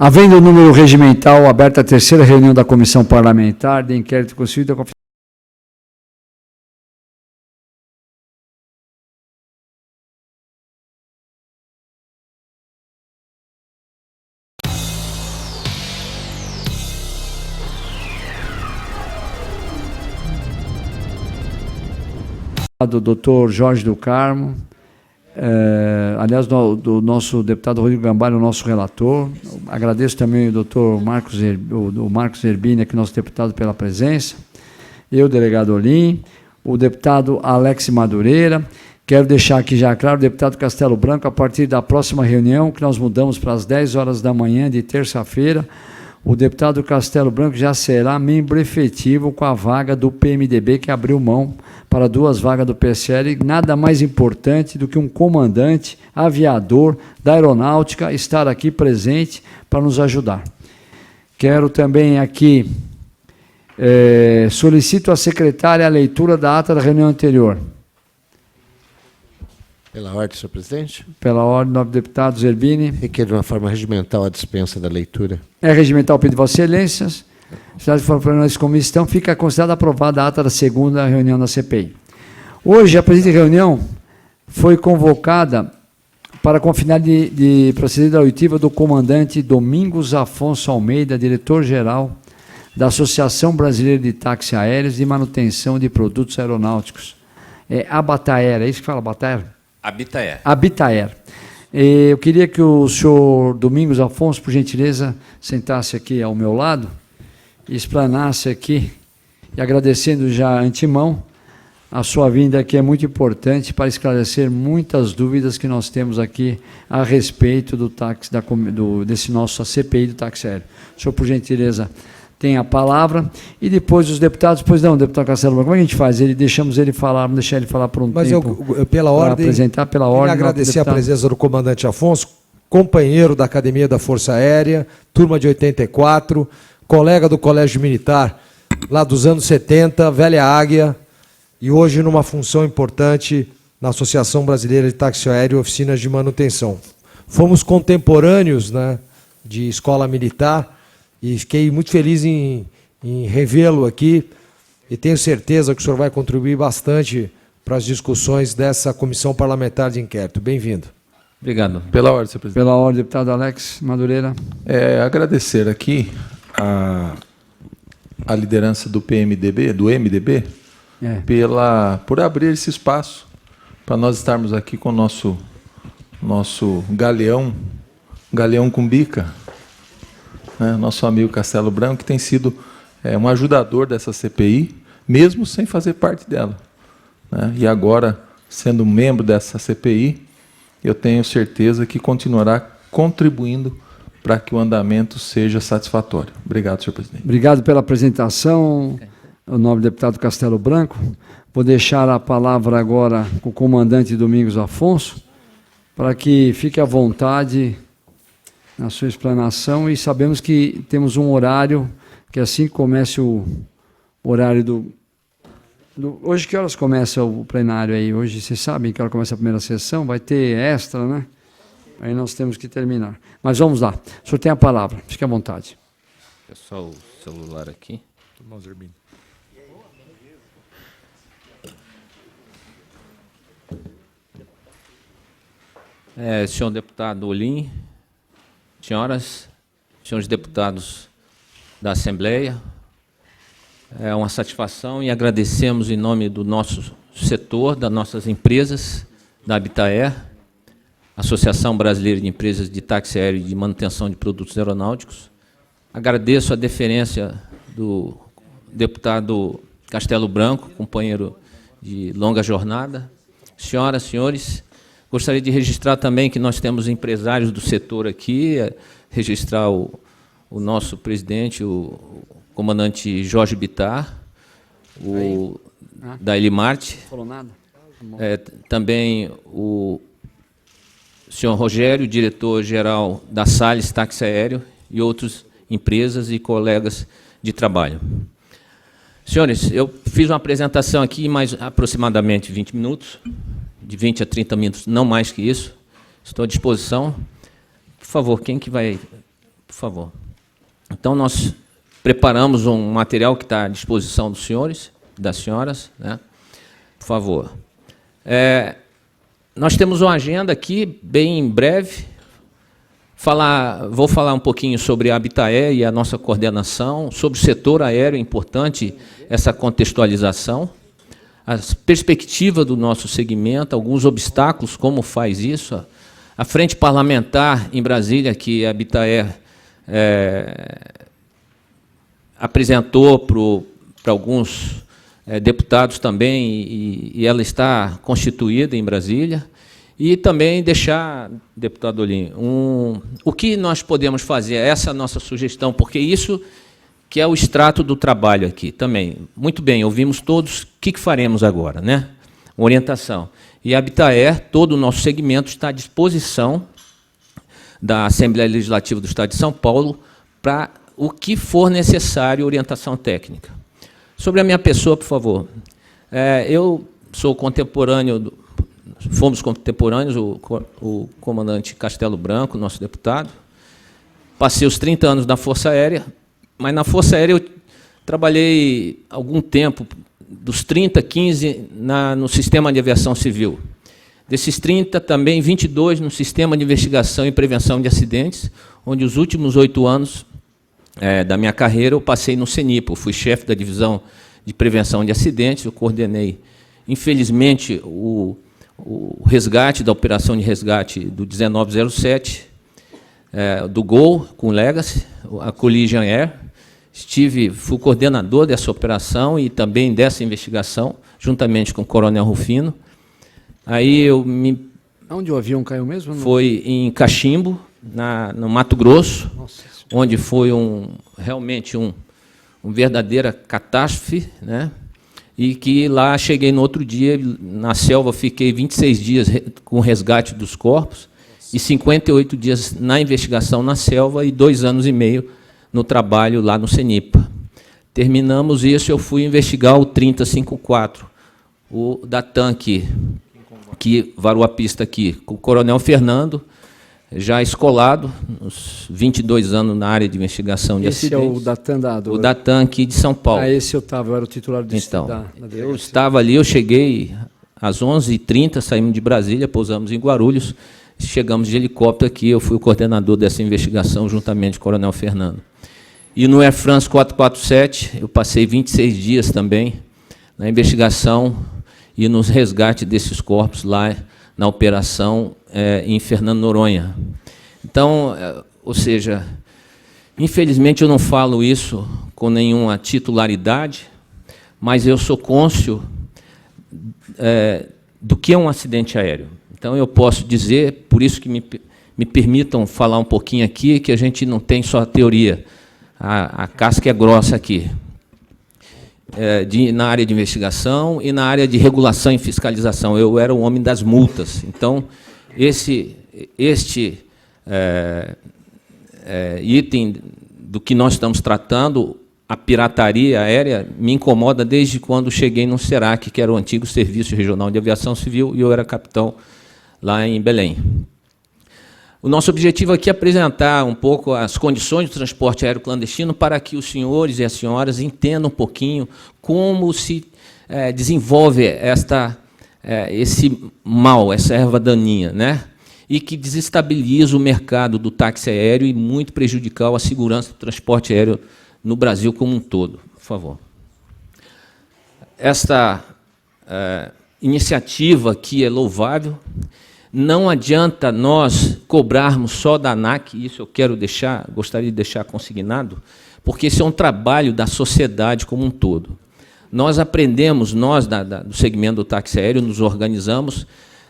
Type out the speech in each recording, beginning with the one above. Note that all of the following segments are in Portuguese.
Havendo o número regimental, aberta a terceira reunião da Comissão Parlamentar de Inquérito constituída com do Dr. Jorge do Carmo, aliás, do nosso deputado Rodrigo Gambale, o nosso relator. Agradeço também o doutor Marcos Zerbini, aqui, nosso deputado, pela presença. Eu, delegado Olim, o deputado Alex Madureira. Quero deixar aqui já claro, o deputado Castelo Branco, a partir da próxima reunião, que nós mudamos para as 10 horas da manhã de terça-feira, o deputado Castelo Branco já será membro efetivo com a vaga do PMDB, que abriu mão para 2 vagas do PSL. Nada mais importante do que um comandante aviador da aeronáutica estar aqui presente para nos ajudar. Quero também aqui, solicito à secretária a leitura da ata da reunião anterior. Pela ordem, senhor presidente. Pela ordem, nobre deputado Zerbini. Requer de uma forma regimental a dispensa da leitura. É regimental o pedido de Vossa Excelências. Se for para nós comissão, fica considerada aprovada a ata da segunda reunião da CPI. Hoje, a presente reunião foi convocada para confinar de procedimento da oitiva do comandante Domingos Afonso Almeida, diretor-geral da Associação Brasileira de Táxis Aéreos e Manutenção de Produtos Aeronáuticos. É Abataer, é isso que fala, Abataer? Abitaer. Abitaer. Eu queria que o senhor Domingos Afonso, por gentileza, sentasse aqui ao meu lado e explanasse aqui, e agradecendo já antemão, a sua vinda aqui é muito importante para esclarecer muitas dúvidas que nós temos aqui a respeito do táxi, desse nosso CPI do táxi aéreo. O senhor, por gentileza, tem a palavra, e depois os deputados, pois não, deputado Castelo, como é que a gente faz? Deixamos ele falar, vamos deixar ele falar por um tempo. Mas pela ordem, apresentar pela ordem. Agradecer a presença do comandante Afonso, companheiro da Academia da Força Aérea, turma de 84, colega do Colégio Militar, lá dos anos 70, velha águia, e hoje numa função importante na Associação Brasileira de Táxi Aéreo e Oficinas de Manutenção. Fomos contemporâneos, né, de escola militar, e fiquei muito feliz em revê-lo aqui, e tenho certeza que o senhor vai contribuir bastante para as discussões dessa comissão parlamentar de inquérito. Bem-vindo. Obrigado. Pela ordem, senhor presidente. Pela ordem, deputado Alex Madureira. Agradecer aqui a liderança do PMDB, do MDB, por abrir esse espaço para nós estarmos aqui com o nosso galeão com bica, né, nosso amigo Castelo Branco, que tem sido um ajudador dessa CPI, mesmo sem fazer parte dela, né, e agora, sendo membro dessa CPI, eu tenho certeza que continuará contribuindo para que o andamento seja satisfatório. Obrigado, senhor presidente. Obrigado pela apresentação, o nobre deputado Castelo Branco. Vou deixar a palavra agora com o comandante Domingos Afonso, para que fique à vontade na sua explanação, e sabemos que temos um horário, que assim que comece o horário hoje, que horas começa o plenário aí? Hoje, vocês sabem que hora começa a primeira sessão, vai ter extra, né? Aí nós temos que terminar. Mas vamos lá, o senhor tem a palavra, fique à vontade. É só o celular aqui. Senhor deputado Olim, senhoras, senhores deputados da Assembleia, é uma satisfação e agradecemos em nome do nosso setor, das nossas empresas, da Abitaer, Associação Brasileira de Empresas de Táxi Aéreo e de Manutenção de Produtos Aeronáuticos. Agradeço a deferência do deputado Castelo Branco, companheiro de longa jornada. Senhoras, senhores, gostaria de registrar também que nós temos empresários do setor aqui, registrar o nosso presidente, o comandante Jorge Bittar, da Elimarte, também o senhor Rogério, diretor-geral da Salles Táxi Aéreo, e outras empresas e colegas de trabalho. Senhores, eu fiz uma apresentação aqui em mais aproximadamente 20 minutos, de 20 a 30 minutos, não mais que isso. Estou à disposição. Por favor, quem que vai por favor. Então, nós preparamos um material que está à disposição dos senhores, das senhoras, né? Por favor. Nós temos uma agenda aqui, bem breve. Vou falar um pouquinho sobre a Habitaer e a nossa coordenação, sobre o setor aéreo, é importante essa contextualização, as perspectivas do nosso segmento, alguns obstáculos, como faz isso, a frente parlamentar em Brasília, que a Habitaer apresentou para alguns deputados também, e ela está constituída em Brasília. E também deixar, deputado Olim, o que nós podemos fazer, essa é a nossa sugestão, porque isso que é o extrato do trabalho aqui também. Muito bem, ouvimos todos, o que faremos agora, né? Orientação. E a Habitaer, todo o nosso segmento está à disposição da Assembleia Legislativa do Estado de São Paulo para o que for necessário, orientação técnica. Sobre a minha pessoa, por favor. Eu sou contemporâneo, fomos contemporâneos, o comandante Castelo Branco, nosso deputado. Passei os 30 anos na Força Aérea, mas na Força Aérea eu trabalhei algum tempo, dos 30, 15 no Sistema de Aviação Civil. Desses 30, também 22 no Sistema de Investigação e Prevenção de Acidentes, onde os últimos 8 anos da minha carreira eu passei no CENIPA. Eu fui chefe da Divisão de Prevenção de Acidentes, eu coordenei, infelizmente, o resgate, da operação de resgate do 1907, do Gol, com o Legacy, a Collision Air. Fui coordenador dessa operação e também dessa investigação, juntamente com o Coronel Rufino. Aí Onde o avião caiu mesmo? Foi em Cachimbo, no Mato Grosso. Nossa, onde foi realmente uma verdadeira catástrofe, né? E que lá cheguei no outro dia, na selva, fiquei 26 dias com o resgate dos corpos e 58 dias na investigação na selva e 2 anos e meio no trabalho lá no CENIPA. Terminamos isso, eu fui investigar o 3054, o da tanque, que varou a pista aqui, com o Coronel Fernando, já escolado, uns 22 anos na área de investigação de acidentes. Esse é o Datan O Datan aqui de São Paulo. Esse eu era o titular da delegacia. Eu estava ali, eu cheguei às 11h30, saímos de Brasília, pousamos em Guarulhos, chegamos de helicóptero aqui, eu fui o coordenador dessa investigação, juntamente com o Coronel Fernando. E no Air France 447, eu passei 26 dias também na investigação e nos resgates desses corpos lá na operação em Fernando Noronha. Então, ou seja, infelizmente eu não falo isso com nenhuma titularidade, mas eu sou cônscio do que é um acidente aéreo. Então, eu posso dizer, por isso que me permitam falar um pouquinho aqui, que a gente não tem só a teoria, a casca é grossa aqui. Na área de investigação e na área de regulação e fiscalização. Eu era o homem das multas. Então, este item do que nós estamos tratando, a pirataria aérea, me incomoda desde quando cheguei no SERAC, que era o antigo Serviço Regional de Aviação Civil, e eu era capitão lá em Belém. O nosso objetivo aqui é apresentar um pouco as condições do transporte aéreo clandestino para que os senhores e as senhoras entendam um pouquinho como se desenvolve esse mal, essa erva daninha, né? E que desestabiliza o mercado do táxi aéreo e muito prejudicial à segurança do transporte aéreo no Brasil como um todo. Por favor. Esta iniciativa aqui é louvável. Não adianta nós cobrarmos só da ANAC, isso eu gostaria de deixar consignado, porque esse é um trabalho da sociedade como um todo. Nós aprendemos, do segmento do táxi aéreo, nos organizamos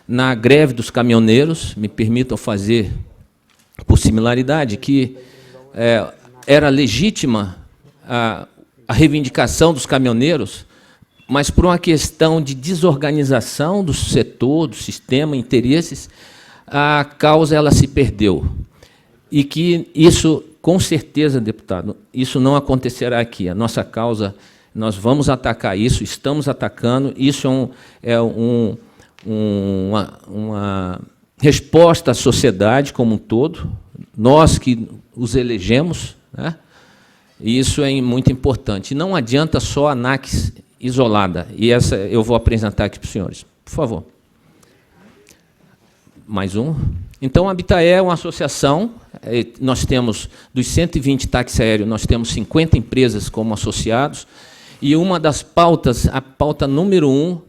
na greve dos caminhoneiros, me permitam fazer por similaridade, que era legítima a reivindicação dos caminhoneiros, mas por uma questão de desorganização do setor, do sistema, interesses, a causa ela se perdeu. E que isso, com certeza, deputado, isso não acontecerá aqui. A nossa causa, nós vamos atacar isso, estamos atacando, isso uma resposta à sociedade como um todo, nós que os elegemos, né? E isso é muito importante. Não adianta só a ANAC isolada, e essa eu vou apresentar aqui para os senhores. Por favor. Mais um. Então, a Habitaer é uma associação, nós temos, dos 120 táxis aéreos, nós temos 50 empresas como associados, e uma das pautas, a pauta número 1,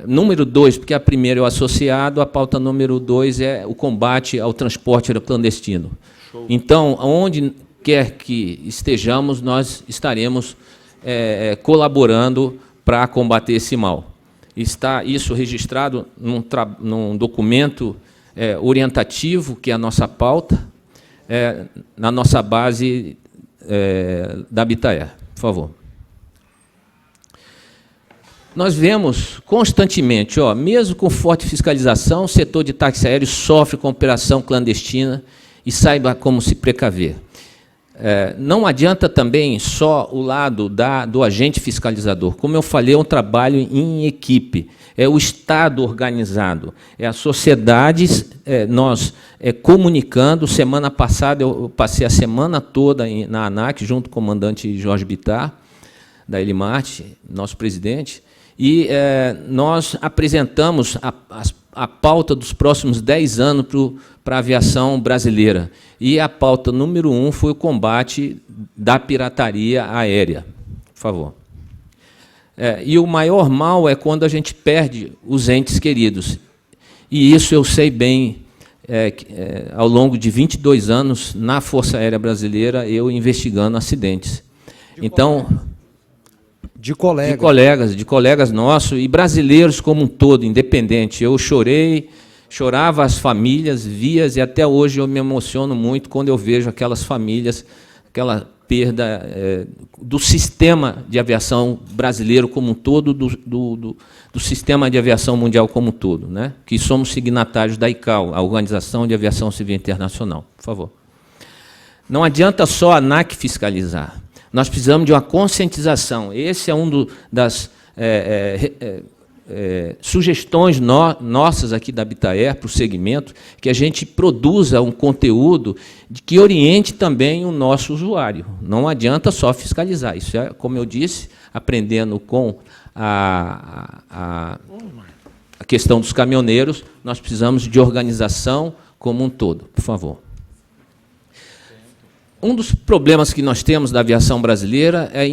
número 2, porque a primeira é o associado, a pauta número 2 é o combate ao transporte clandestino. Show. Então, onde quer que estejamos, nós estaremos colaborando para combater esse mal. Está isso registrado num documento orientativo, que é a nossa pauta, na nossa base da Habitaer. Por favor. Nós vemos constantemente, mesmo com forte fiscalização, o setor de táxi aéreo sofre com operação clandestina e saiba como se precaver. Não adianta também só o lado do agente fiscalizador. Como eu falei, é um trabalho em equipe, é o Estado organizado, é a sociedade, nós comunicando. Semana passada, eu passei a semana toda na ANAC, junto com o comandante Jorge Bittar, da Elimarte, nosso presidente, e nós apresentamos a pauta dos próximos 10 anos para a aviação brasileira. E a pauta número 1 foi o combate da pirataria aérea. Por favor. E o maior mal é quando a gente perde os entes queridos. E isso eu sei bem, ao longo de 22 anos, na Força Aérea Brasileira, eu investigando acidentes. Então... De colegas nossos e brasileiros como um todo, independente. Eu chorava as famílias, e até hoje eu me emociono muito quando eu vejo aquelas famílias, aquela perda do sistema de aviação brasileiro como um todo, do sistema de aviação mundial como um todo, né? Que somos signatários da ICAO, a Organização de Aviação Civil Internacional. Por favor. Não adianta só a ANAC fiscalizar. Nós precisamos de uma conscientização. Esse é das sugestões nossas aqui da Habitaer para o segmento, que a gente produza um conteúdo que oriente também o nosso usuário. Não adianta só fiscalizar. Isso é, como eu disse, aprendendo com a questão dos caminhoneiros, nós precisamos de organização como um todo. Por favor. Um dos problemas que nós temos da aviação brasileira é a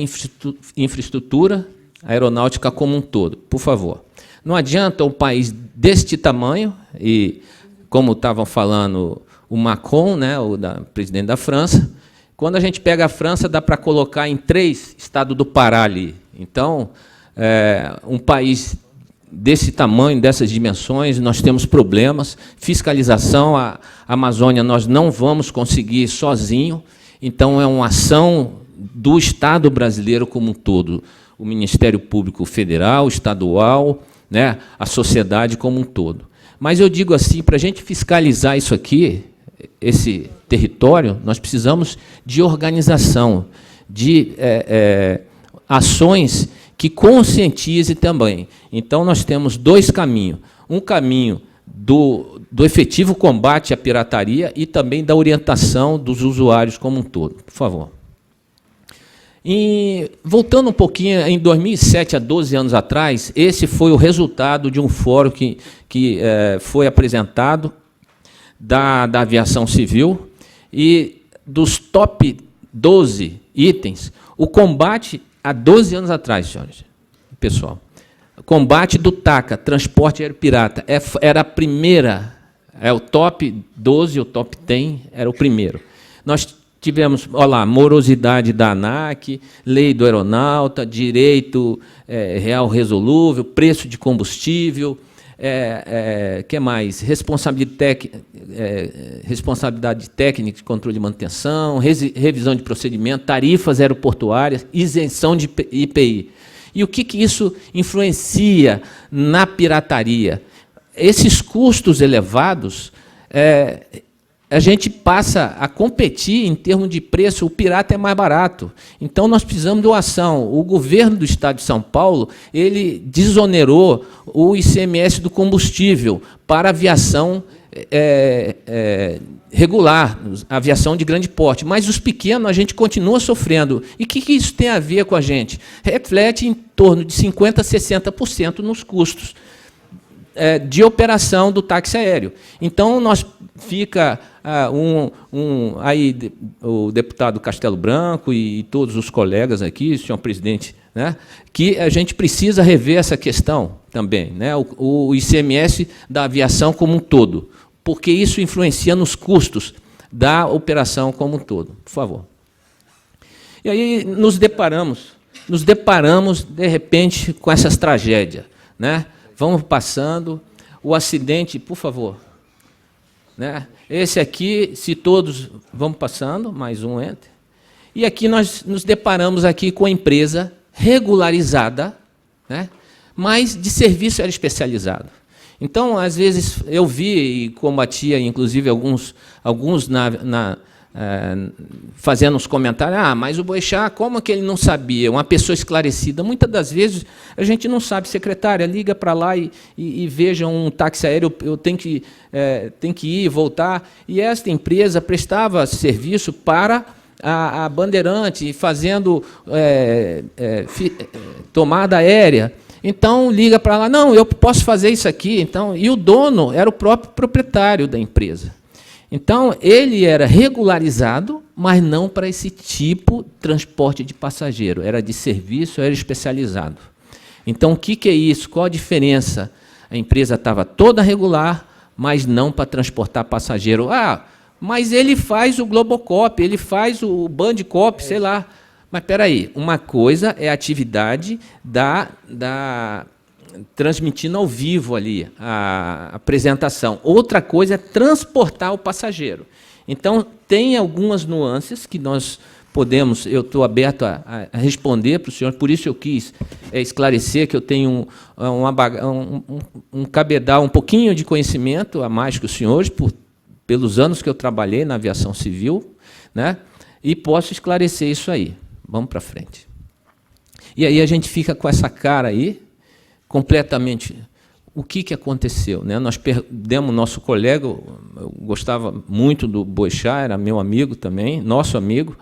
infraestrutura aeronáutica como um todo. Por favor. Não adianta um país deste tamanho, e como estavam falando o Macron, né, o presidente da França, quando a gente pega a França, dá para colocar em 3 estados do Pará ali. Então, um país desse tamanho, dessas dimensões, nós temos problemas. Fiscalização, a Amazônia nós não vamos conseguir sozinho, então é uma ação do Estado brasileiro como um todo, o Ministério Público Federal, estadual, né, a sociedade como um todo. Mas eu digo assim, para a gente fiscalizar isso aqui, esse território, nós precisamos de organização, de ações que conscientize também. Então, nós temos 2 caminhos. Um caminho do efetivo combate à pirataria e também da orientação dos usuários como um todo. Por favor. E, voltando um pouquinho, em 2007, há 12 anos atrás, esse foi o resultado de um fórum que foi apresentado da aviação civil, e dos top 12 itens, o combate, há 12 anos atrás, senhores, pessoal, combate do TACA, transporte aéreo pirata, era a primeira, o top 12, o top 10 era o primeiro. Nós tivemos, olha lá, morosidade da ANAC, lei do aeronauta, direito real resolúvel, preço de combustível, que mais? Responsabilidade técnica de controle de manutenção, revisão de procedimento, tarifas aeroportuárias, isenção de IPI. E o que isso influencia na pirataria? Esses custos elevados, a gente passa a competir em termos de preço, o pirata é mais barato. Então, nós precisamos de uma ação. O governo do Estado de São Paulo, ele desonerou o ICMS do combustível para a aviação regular, a aviação de grande porte, mas os pequenos a gente continua sofrendo. E o que isso tem a ver com a gente? Reflete em torno de 50% a 60% nos custos de operação do táxi aéreo. Então, fica aí o deputado Castelo Branco e todos os colegas aqui, senhor presidente, né, que a gente precisa rever essa questão também, né, o ICMS da aviação como um todo, porque isso influencia nos custos da operação como um todo. Por favor. E aí nos deparamos, de repente, com essas tragédias, né? Vamos passando, o acidente, por favor. Né? Esse aqui, se todos, vamos passando, mais um enter. E aqui nós nos deparamos aqui com a empresa regularizada, né? Mas de serviço era especializado. Então, às vezes, eu vi e combatia, inclusive, alguns fazendo uns comentários, mas o Boechat, como que ele não sabia? Uma pessoa esclarecida. Muitas das vezes, a gente não sabe, secretária, liga para lá e veja um táxi aéreo, eu tenho que ir e voltar. E esta empresa prestava serviço para a Bandeirante, fazendo tomada aérea. Então, liga para lá, não, eu posso fazer isso aqui. Então, e o dono era o próprio proprietário da empresa. Então, ele era regularizado, mas não para esse tipo de transporte de passageiro. Era de serviço, era especializado. Então, o que é isso? Qual a diferença? A empresa estava toda regular, mas não para transportar passageiro. Mas ele faz o Globocop, ele faz o Bandcop, sei lá. Mas, espera aí, uma coisa é a atividade transmitindo ao vivo ali a apresentação. Outra coisa é transportar o passageiro. Então, tem algumas nuances que nós podemos, eu estou aberto a responder para o senhor, por isso eu quis esclarecer que eu tenho um cabedal, um pouquinho de conhecimento a mais que os senhores, pelos anos que eu trabalhei na aviação civil, né, e posso esclarecer isso aí. Vamos para frente. E aí a gente fica com essa cara aí, completamente, o que aconteceu? Né? Nós perdemos nosso colega, eu gostava muito do Boechat, era meu amigo também, nosso amigo,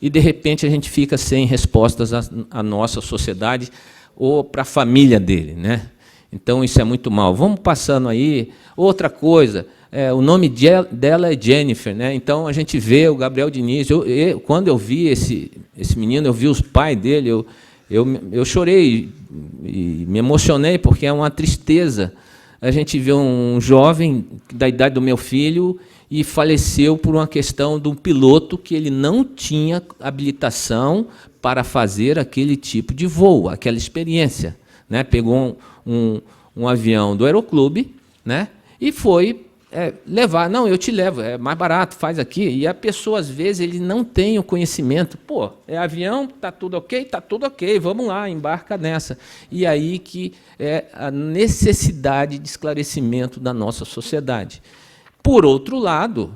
e, de repente, a gente fica sem respostas à nossa sociedade ou para a família dele. Né? Então, isso é muito mal. Vamos passando aí. Outra coisa, o nome dela é Jennifer. Né? Então, a gente vê o Gabriel Diniz. Quando eu vi esse menino, eu vi os pais dele, eu chorei e me emocionei, porque é uma tristeza. A gente vê um jovem da idade do meu filho e faleceu por uma questão de um piloto que ele não tinha habilitação para fazer aquele tipo de voo, aquela experiência. Né? Pegou um avião do aeroclube, né? E foi levar. Não, eu te levo, é mais barato, faz aqui. E a pessoa, às vezes, ele não tem o conhecimento. Pô, é avião, está tudo ok? Está tudo ok, vamos lá, embarca nessa. E aí que é a necessidade de esclarecimento da nossa sociedade. Por outro lado,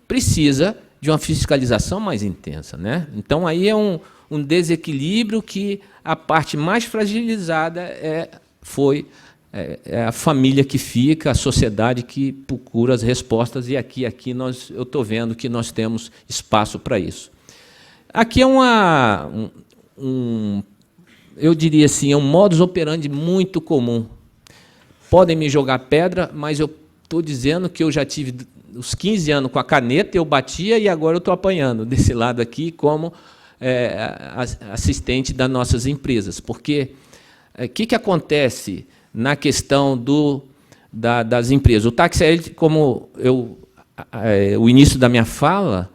precisa de uma fiscalização mais intensa. Né? Então, aí é um desequilíbrio que a parte mais fragilizada foi a família que fica, a sociedade que procura as respostas, e aqui eu estou vendo que nós temos espaço para isso. Aqui é eu diria assim, é um modus operandi muito comum. Podem me jogar pedra, mas eu estou dizendo que eu já tive os 15 anos com a caneta, eu batia e agora eu estou apanhando desse lado aqui como assistente das nossas empresas. Porque o que acontece na questão das empresas? O táxi aéreo, como o início da minha fala,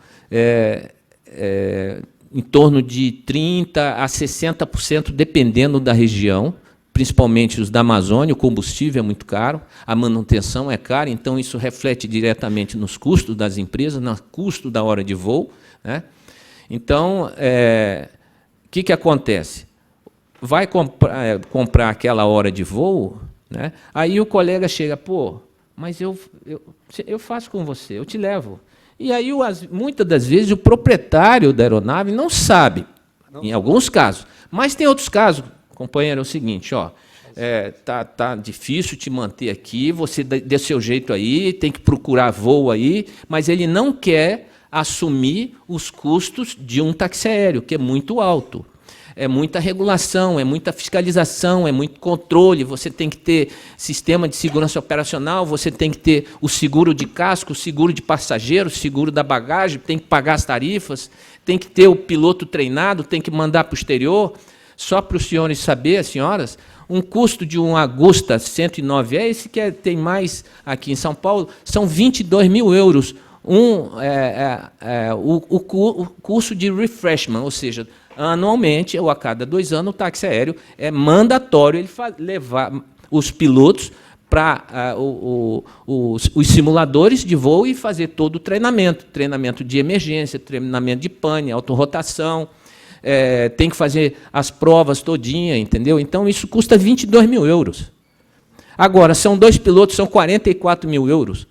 em torno de 30% a 60%, dependendo da região, principalmente os da Amazônia, o combustível é muito caro, a manutenção é cara, então isso reflete diretamente nos custos das empresas, no custo da hora de voo. Né? Então, o que acontece? Vai comprar aquela hora de voo, né? Aí o colega chega, pô, mas eu faço com você, eu te levo. E aí, muitas das vezes, o proprietário da aeronave não sabe, em alguns casos. Mas tem outros casos, companheiro, é o seguinte, tá difícil te manter aqui, você dê seu jeito aí, tem que procurar voo aí, mas ele não quer assumir os custos de um táxi aéreo, que é muito alto. É muita regulação, é muita fiscalização, é muito controle, você tem que ter sistema de segurança operacional, você tem que ter o seguro de casco, o seguro de passageiro, o seguro da bagagem, tem que pagar as tarifas, tem que ter o piloto treinado, tem que mandar para o exterior. Só para os senhores saberem, as senhoras, um custo de um Agusta 109, esse que tem mais aqui em São Paulo, são 22 mil euros. O curso de refreshment, ou seja, anualmente, ou a cada 2 anos, o táxi aéreo é mandatório ele levar os pilotos para os simuladores de voo e fazer todo o treinamento de emergência, treinamento de pane, autorrotação, tem que fazer as provas todinha, entendeu? Então, isso custa 22 mil euros. Agora, são 2 pilotos, são 44 mil euros.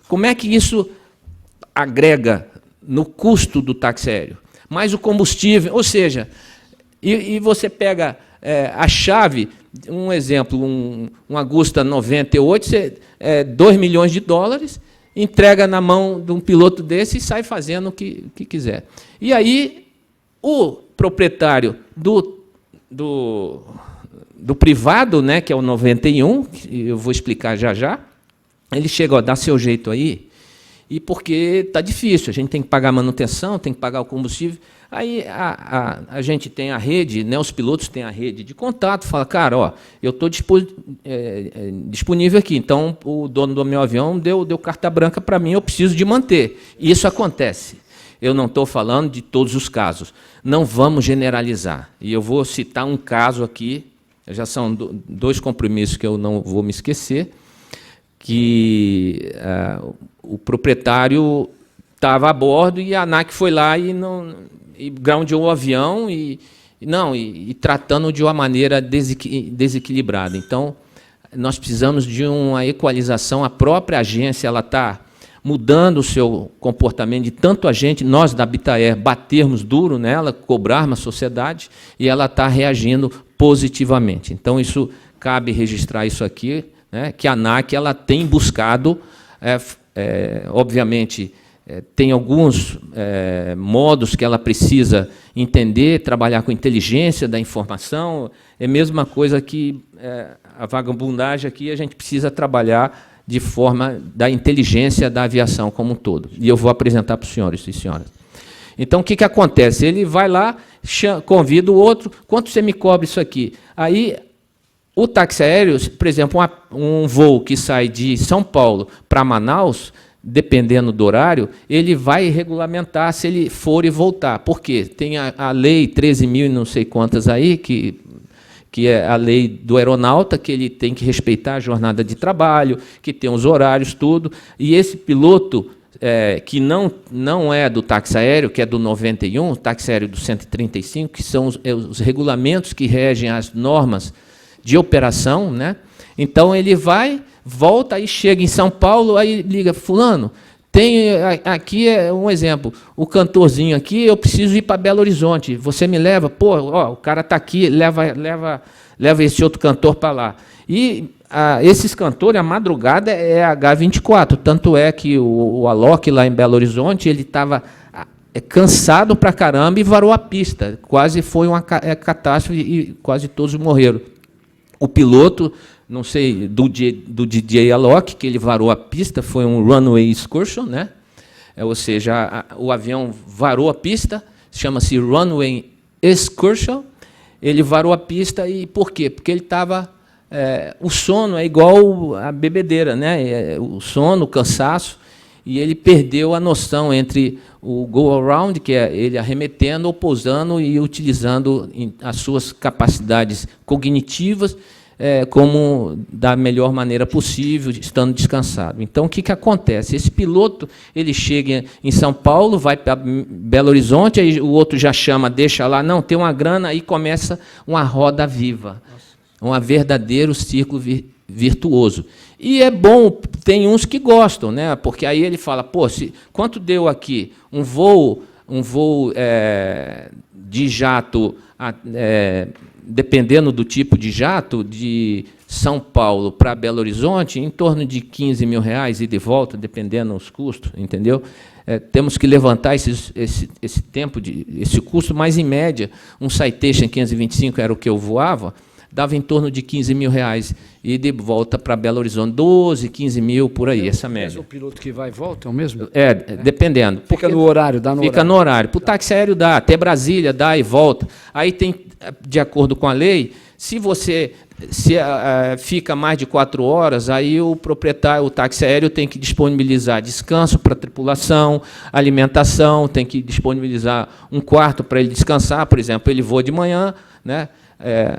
Como é que isso agrega no custo do táxi aéreo? Mais o combustível, ou seja, e você pega a chave, um exemplo, um Agusta 98, 2 milhões de dólares, entrega na mão de um piloto desse e sai fazendo o que quiser. E aí, o proprietário do privado, né, que é o 91, que eu vou explicar já, ele chega, dá seu jeito aí, e porque está difícil, a gente tem que pagar a manutenção, tem que pagar o combustível. Aí a gente tem a rede, né, os pilotos têm a rede de contato, fala, cara, eu estou disponível aqui, então o dono do meu avião deu carta branca para mim, eu preciso de manter. E isso acontece. Eu não estou falando de todos os casos. Não vamos generalizar. E eu vou citar um caso aqui, já são 2 compromissos que eu não vou me esquecer, que o proprietário estava a bordo e a ANAC foi lá e groundeou o avião e tratando de uma maneira desequilibrada. Então, nós precisamos de uma equalização. A própria agência está mudando o seu comportamento, de tanto a gente, nós da Bitaer, batermos duro nela, cobrarmos a sociedade, e ela está reagindo positivamente. Então, isso cabe registrar isso aqui, né, que a ANAC ela tem buscado, obviamente, tem alguns modos que ela precisa entender, trabalhar com inteligência da informação, é a mesma coisa que a vagabundagem aqui, a gente precisa trabalhar de forma da inteligência da aviação como um todo. E eu vou apresentar para os senhores e senhoras. Então, o que acontece? Ele vai lá, convida o outro, quanto você me cobra isso aqui? Aí, o táxi aéreo, por exemplo, um voo que sai de São Paulo para Manaus, dependendo do horário, ele vai regulamentar se ele for e voltar. Por quê? Tem a lei 13.000 e não sei quantas aí, que é a lei do aeronauta, que ele tem que respeitar a jornada de trabalho, que tem os horários, tudo. E esse piloto, que não é do táxi aéreo, que é do 91, o táxi aéreo do 135, que são os regulamentos que regem as normas de operação, né? Então, ele volta, aí chega em São Paulo, aí liga, fulano, tem aqui um exemplo, o cantorzinho aqui, eu preciso ir para Belo Horizonte, você me leva? Pô, o cara está aqui, leva esse outro cantor para lá. E esses cantores, a madrugada é H24, tanto é que o Alok, lá em Belo Horizonte, ele estava cansado pra caramba e varou a pista, quase foi uma catástrofe e quase todos morreram. O piloto, não sei, do DJ Alok, que ele varou a pista, foi um runway excursion, né? Ou seja, o avião varou a pista, chama-se runway excursion, ele varou a pista e por quê? Porque ele estava... o sono é igual a bebedeira, né? O sono, o cansaço, e ele perdeu a noção entre o go-around, que é ele arremetendo ou pousando e utilizando as suas capacidades cognitivas como da melhor maneira possível, estando descansado. Então, o que acontece? Esse piloto ele chega em São Paulo, vai para Belo Horizonte, aí o outro já chama, deixa lá, não, tem uma grana, aí começa uma roda viva, um verdadeiro círculo virtuoso. E é bom, tem uns que gostam, né? Porque aí ele fala, pô, quanto deu aqui? Um voo de jato dependendo do tipo de jato, de São Paulo para Belo Horizonte, em torno de R$15 mil ida e de volta, dependendo dos custos, entendeu? Temos que levantar esse tempo, esse custo, mas, em média, um Citation 525 era o que eu voava, dava em torno de R$15 mil e de volta para Belo Horizonte, 12, 15 mil, por aí, essa média. O piloto que vai e volta é o mesmo? Dependendo. Fica no horário, dá no Fica horário. no horário. Para o táxi aéreo dá, até Brasília dá e volta. Aí tem, de acordo com a lei, se você fica mais de 4 horas, aí o proprietário, o táxi aéreo tem que disponibilizar descanso para a tripulação, alimentação, tem que disponibilizar um quarto para ele descansar, por exemplo, ele voa de manhã, né?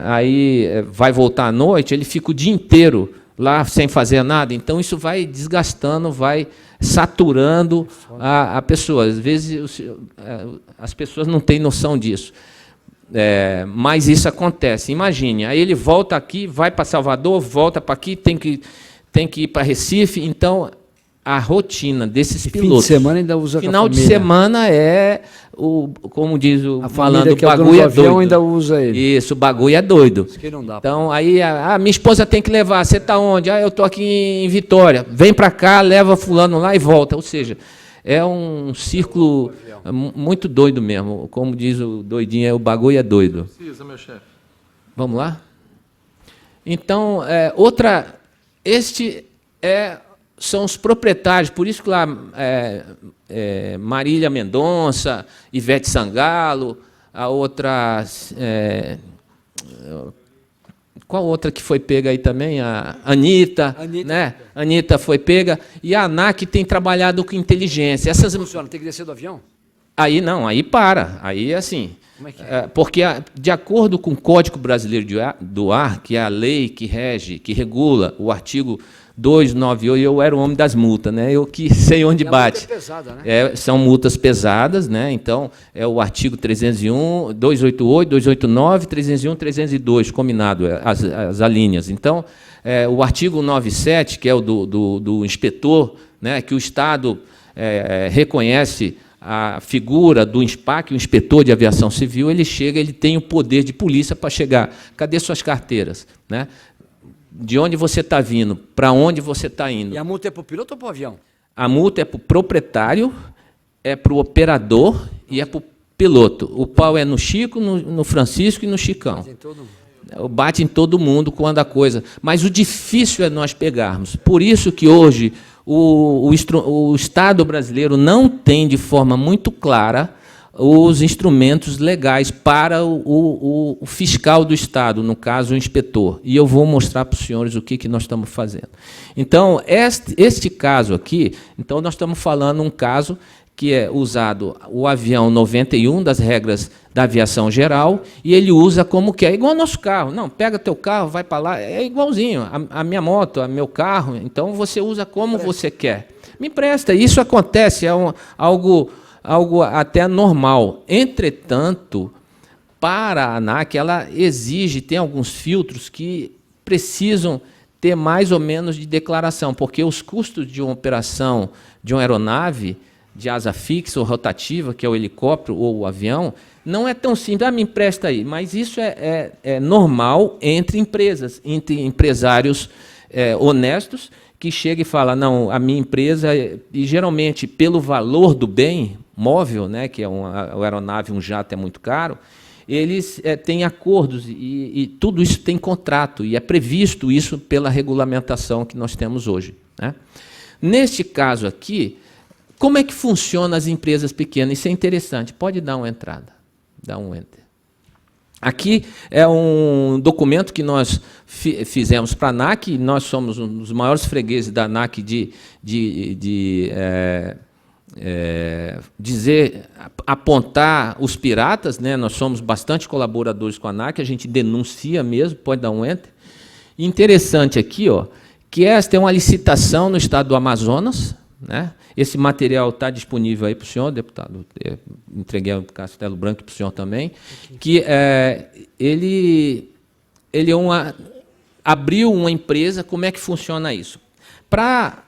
Aí vai voltar à noite, ele fica o dia inteiro lá sem fazer nada, então isso vai desgastando, vai saturando a pessoa. Às vezes as pessoas não têm noção disso. Mas isso acontece. Imagine, aí ele volta aqui, vai para Salvador, volta para aqui, tem que ir para Recife. Então, a rotina desses pilotos... Fim de semana ainda usa Final de semana como diz o falando, o que bagulho é doido. Ainda usa ele. Isso, o bagulho é doido. Isso que não dá. Então, aí, minha esposa tem que levar. Você está onde? Eu estou aqui em Vitória. Vem para cá, leva fulano lá e volta. Ou seja, é um círculo muito doido mesmo. Como diz o doidinho, o bagulho é doido. Precisa, meu chefe. Vamos lá? Então, são os proprietários, por isso que lá Marília Mendonça, Ivete Sangalo, a outra... qual outra que foi pega aí também? A Anitta, né? Anitta foi pega. E a ANAC tem trabalhado com inteligência. Essas... Funciona, tem que descer do avião? Aí não, aí para. Aí assim. Como é que é? Porque, de acordo com o Código Brasileiro do Ar, que é a lei que rege, que regula o artigo 298, eu era o homem das multas, né? Eu que sei onde bate. A multa é pesada, né? São multas pesadas, né? Então, é o artigo 301, 288, 289, 301, 302, combinado, as alíneas. Então, o artigo 97, que é o do inspetor, né? Que o Estado reconhece a figura do INSPAC, o inspetor de aviação civil, ele chega, ele tem o poder de polícia para chegar. Cadê suas carteiras? Né? De onde você está vindo? Para onde você está indo? E a multa é para o piloto ou para o avião? A multa é para o proprietário, é para o operador e é para o piloto. O pau é no Chico, no Francisco e no Chicão. Bate em todo mundo quando a coisa... Mas o difícil é nós pegarmos. Por isso que hoje o Estado brasileiro não tem, de forma muito clara, os instrumentos legais para o fiscal do Estado, no caso, o inspetor. E eu vou mostrar para os senhores o que nós estamos fazendo. Então, este caso aqui, então nós estamos falando um caso que é usado o avião 91 das regras da aviação geral, e ele usa como quer, igual ao nosso carro. Não, pega teu carro, vai para lá, é igualzinho. A minha moto, o meu carro, então você usa como você quer. Me empresta. Isso acontece, algo até normal. Entretanto, para a ANAC, ela exige, tem alguns filtros que precisam ter mais ou menos de declaração, porque os custos de uma operação de uma aeronave de asa fixa ou rotativa, que é o helicóptero ou o avião, não é tão simples. Me empresta aí. Mas isso é normal entre empresas, entre empresários honestos, que chega e fala, não, a minha empresa, e geralmente pelo valor do bem móvel, né, que é uma aeronave, um jato é muito caro, eles têm acordos e tudo isso tem contrato, e é previsto isso pela regulamentação que nós temos hoje. Né? Neste caso aqui, como é que funcionam as empresas pequenas? Isso é interessante. Pode dar uma entrada. Dá um enter. Aqui é um documento que nós fizemos para a ANAC. Nós somos um dos maiores fregueses da ANAC apontar os piratas. Né? Nós somos bastante colaboradores com a ANAC. A gente denuncia mesmo. Pode dar um enter. Interessante aqui, que esta é uma licitação no estado do Amazonas. Né? Esse material está disponível aí para o senhor, deputado. Entreguei ao Castelo Branco para o senhor também. Que ele abriu uma empresa. Como é que funciona isso? Para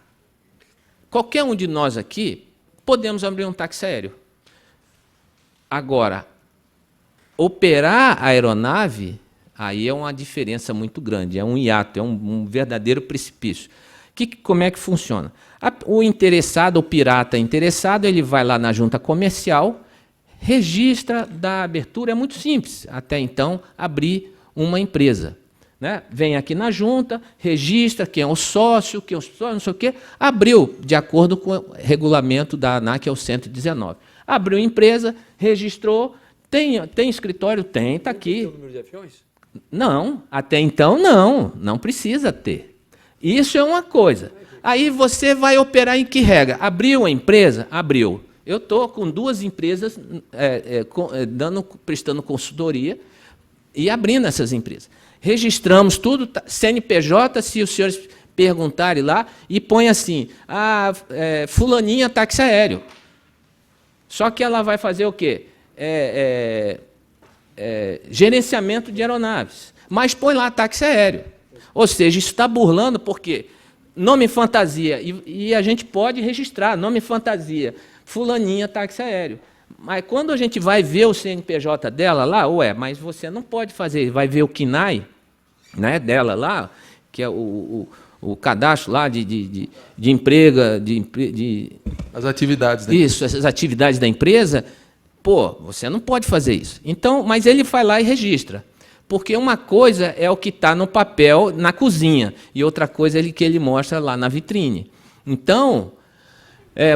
qualquer um de nós aqui, podemos abrir um táxi aéreo. Agora, operar a aeronave, Aí é uma diferença muito grande, é um hiato, é um verdadeiro precipício. Como é que funciona? O interessado, o pirata interessado, ele vai lá na junta comercial, registra da abertura, é muito simples, até então, abrir uma empresa. Né? Vem aqui na junta, registra quem é o sócio, não sei o quê, abriu, de acordo com o regulamento da ANAC, é o 119. Abriu empresa, registrou, tem escritório? Tem, está aqui. Tem o número de aviões? Não, até então não precisa ter. Isso é uma coisa. Aí você vai operar em que regra? Abriu a empresa? Abriu. Eu estou com 2 empresas prestando consultoria e abrindo essas empresas. Registramos tudo, CNPJ, se os senhores perguntarem lá, e põe assim, fulaninha táxi aéreo. Só que ela vai fazer o quê? Gerenciamento de aeronaves. Mas põe lá táxi aéreo. Ou seja, isso está burlando, porque nome fantasia, e a gente pode registrar, nome fantasia, fulaninha táxi aéreo. Mas quando a gente vai ver o CNPJ dela lá, mas você não pode fazer, vai ver o KNAI, né, dela lá, que é o cadastro lá de emprego, as atividades da isso, essas atividades da empresa, você não pode fazer isso. Então, mas ele vai lá e registra. Porque uma coisa é o que está no papel na cozinha, e outra coisa é que ele mostra lá na vitrine. Então,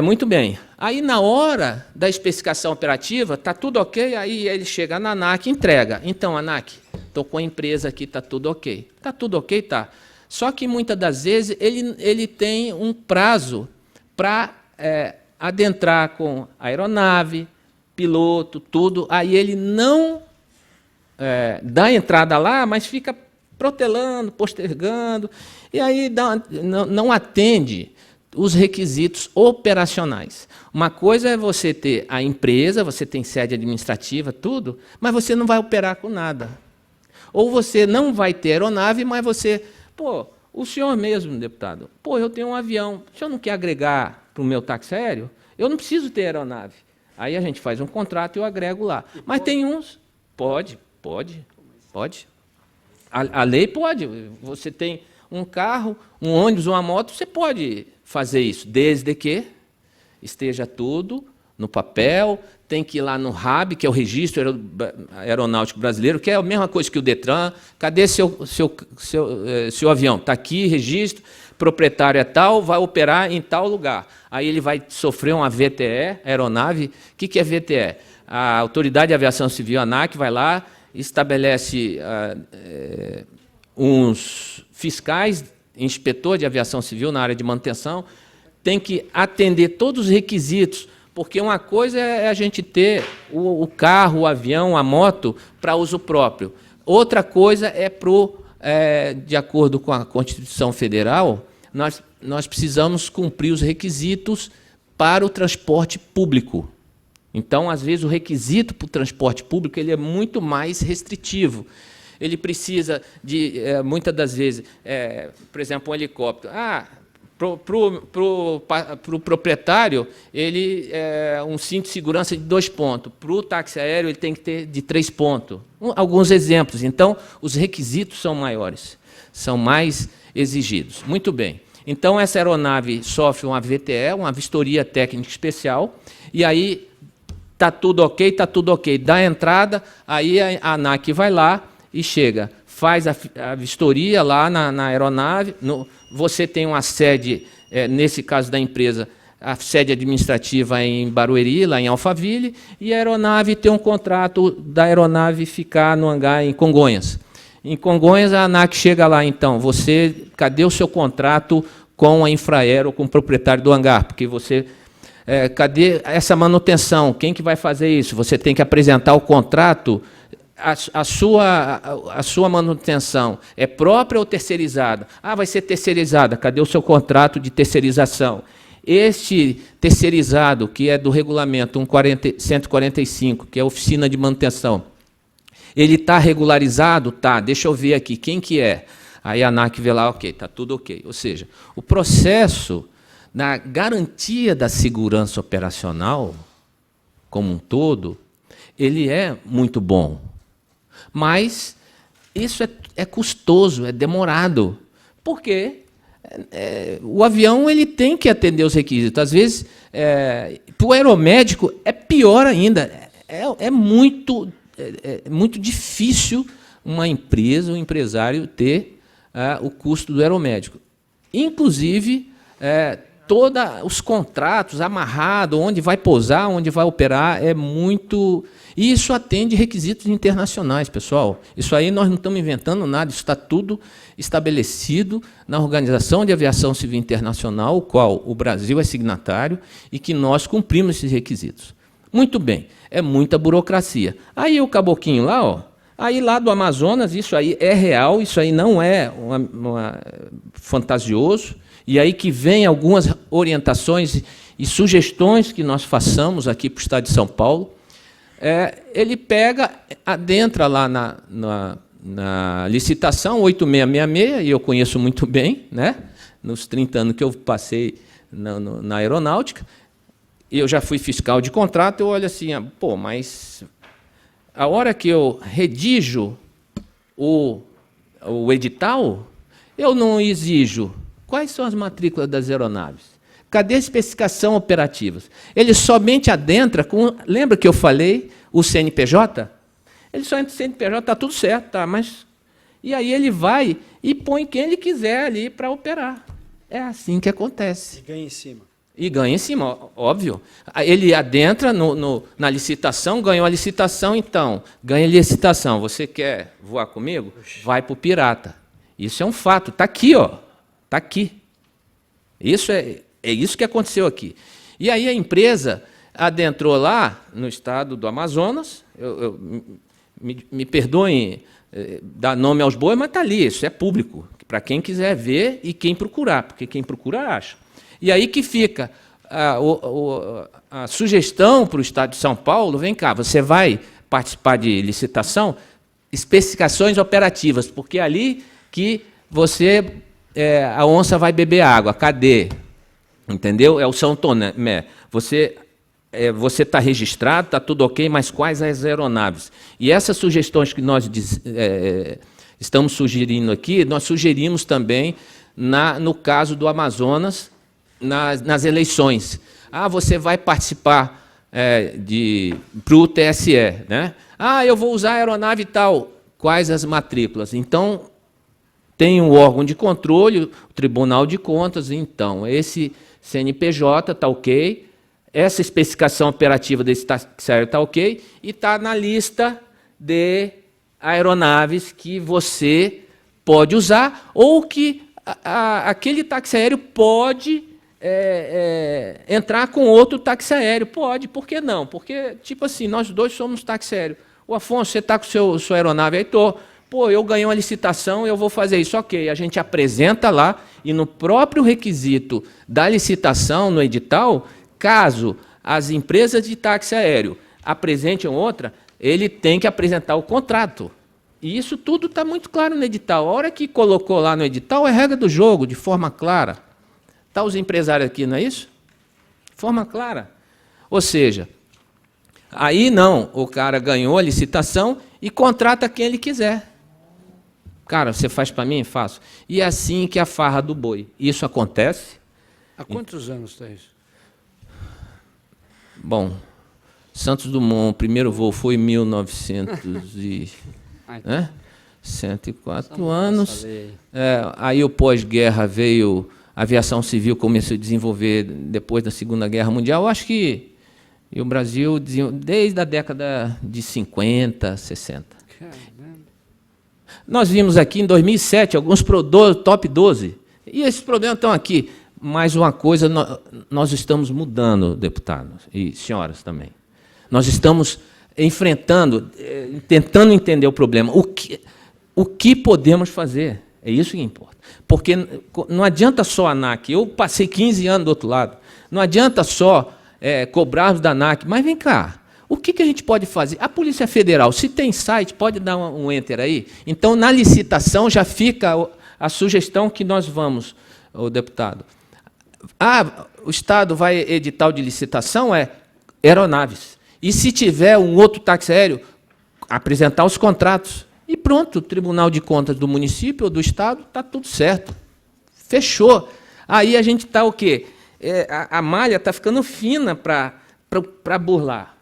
muito bem. Aí, na hora da especificação operativa, está tudo ok, aí ele chega na ANAC e entrega. Então, ANAC, estou com a empresa aqui, está tudo ok. Está tudo ok? Tá. Só que, muitas das vezes, ele tem um prazo para adentrar com aeronave, piloto, tudo. Aí ele não dá entrada lá, mas fica protelando, postergando, e aí não atende os requisitos operacionais. Uma coisa é você ter a empresa, você tem sede administrativa, tudo, mas você não vai operar com nada. Ou você não vai ter aeronave, mas você... o senhor mesmo, deputado, eu tenho um avião, o senhor não quer agregar para o meu táxi aéreo? Eu não preciso ter aeronave. Aí a gente faz um contrato e eu agrego lá. Mas tem uns... Pode. A lei pode. Você tem um carro, um ônibus, uma moto, você pode fazer isso, desde que esteja tudo no papel, tem que ir lá no RAB, que é o Registro Aeronáutico Brasileiro, que é a mesma coisa que o Detran. Cadê seu avião? Está aqui, registro, proprietário é tal, vai operar em tal lugar. Aí ele vai sofrer uma VTE, aeronave. O que é VTE? A Autoridade de Aviação Civil, ANAC, vai lá, estabelece uns fiscais, inspetor de aviação civil na área de manutenção, tem que atender todos os requisitos, porque uma coisa é a gente ter o carro, o avião, a moto para uso próprio. Outra coisa de acordo com a Constituição Federal, nós precisamos cumprir os requisitos para o transporte público. Então, às vezes, o requisito para o transporte público ele é muito mais restritivo. Ele precisa de, muitas das vezes, por exemplo, um helicóptero. Para o proprietário, um cinto de segurança de 2 pontos. Para o táxi aéreo, ele tem que ter de 3 pontos. Alguns exemplos. Então, os requisitos são maiores, são mais exigidos. Muito bem. Então, essa aeronave sofre uma VTE, uma vistoria técnica especial, e aí está tudo ok, dá a entrada, aí a ANAC vai lá e chega, faz a vistoria lá na aeronave, você tem uma sede, nesse caso da empresa, a sede administrativa em Barueri, lá em Alphaville, e a aeronave tem um contrato da aeronave ficar no hangar em Congonhas. Em Congonhas, a ANAC chega lá, então, cadê o seu contrato com a Infraero, com o proprietário do hangar? Porque você... cadê essa manutenção? Quem que vai fazer isso? Você tem que apresentar o contrato. A sua manutenção é própria ou terceirizada? Vai ser terceirizada. Cadê o seu contrato de terceirização? Este terceirizado, que é do regulamento 145, que é a oficina de manutenção, ele está regularizado? Tá, deixa eu ver aqui, quem que é? Aí a ANAC vê lá, ok, está tudo ok. Ou seja, o processo na garantia da segurança operacional, como um todo, ele é muito bom. Mas isso é custoso, é demorado. Porque o avião ele tem que atender os requisitos. Às vezes, para o aeromédico, é pior ainda. É muito difícil uma empresa, um empresário, ter o custo do aeromédico. Inclusive, todos os contratos amarrados, onde vai pousar, onde vai operar, é muito... E isso atende requisitos internacionais, pessoal. Isso aí nós não estamos inventando nada, isso está tudo estabelecido na Organização de Aviação Civil Internacional, o qual o Brasil é signatário, e que nós cumprimos esses requisitos. Muito bem, é muita burocracia. Aí o caboquinho lá, ó, aí lá do Amazonas, isso aí é real, isso aí não é fantasioso, e aí que vem algumas orientações e sugestões que nós façamos aqui para o Estado de São Paulo. Ele adentra lá na licitação 8666, e eu conheço muito bem, né, nos 30 anos que eu passei na aeronáutica, e eu já fui fiscal de contrato, eu olho assim, pô, mas a hora que eu redijo o edital, eu não exijo quais são as matrículas das aeronaves. Cadê a especificação operativa? Ele somente adentra com... Lembra que eu falei o CNPJ? Ele só entra no CNPJ, está tudo certo, tá, mas... E aí ele vai e põe quem ele quiser ali para operar. É assim que acontece. E ganha em cima. E ganha em cima, óbvio. Ele adentra na licitação, ganhou a licitação, então, ganha a licitação. Você quer voar comigo? Vai para o pirata. Isso é um fato, está aqui, ó. Está aqui. Isso é isso que aconteceu aqui. E aí a empresa adentrou lá no estado do Amazonas, me perdoem dar nome aos bois, mas está ali, isso é público, para quem quiser ver e quem procurar, porque quem procura acha. E aí que fica a sugestão para o Estado de São Paulo, vem cá, você vai participar de licitação, especificações operativas, porque é ali que você, a onça vai beber água, cadê? Entendeu? É o São Tomé. Você está registrado, está tudo ok, mas quais as aeronaves? E essas sugestões que nós estamos sugerindo aqui, nós sugerimos também no caso do Amazonas, nas eleições. Você vai participar para o TSE, né? Eu vou usar a aeronave tal. Quais as matrículas? Então, tem um órgão de controle, o Tribunal de Contas, então, esse CNPJ está ok, essa especificação operativa desse taxiário está ok, e está na lista de aeronaves que você pode usar, ou que aquele táxi aéreo pode entrar com outro táxi aéreo. Pode, por que não? Porque, tipo assim, nós dois somos táxi aéreo. O Afonso, você está com sua aeronave aí? Estou. Pô, eu ganhei uma licitação, eu vou fazer isso. Ok, a gente apresenta lá, e no próprio requisito da licitação, no edital, caso as empresas de táxi aéreo apresentem outra, ele tem que apresentar o contrato. E isso tudo está muito claro no edital. A hora que colocou lá no edital, é regra do jogo, de forma clara. Está os empresários aqui, não é isso? De forma clara. Ou seja, aí não, o cara ganhou a licitação e contrata quem ele quiser. Cara, você faz para mim? Faço. E é assim que é a farra do boi. Isso acontece. Há quantos anos está isso? Bom, Santos Dumont, o primeiro voo foi em 104 anos. Aí o pós-guerra veio, a aviação civil começou a desenvolver depois da Segunda Guerra Mundial. Eu acho que o Brasil, desde a década de 50, 60. Nós vimos aqui em 2007 alguns top 12, e esses problemas estão aqui. Mas uma coisa, nós estamos mudando, deputados e senhoras também. Nós estamos enfrentando, tentando entender o problema. O que podemos fazer? É isso que importa. Porque não adianta só a ANAC. Eu passei 15 anos do outro lado. Não adianta só cobrarmos da ANAC. Mas vem cá. O que a gente pode fazer? A Polícia Federal, se tem site, pode dar um enter aí? Então, na licitação, já fica a sugestão que nós vamos, o deputado. O Estado vai edital de licitação, aeronaves. E se tiver um outro táxi aéreo, apresentar os contratos. E pronto, o Tribunal de Contas do município ou do Estado está tudo certo. Fechou. Aí a gente está o quê? A malha está ficando fina para burlar.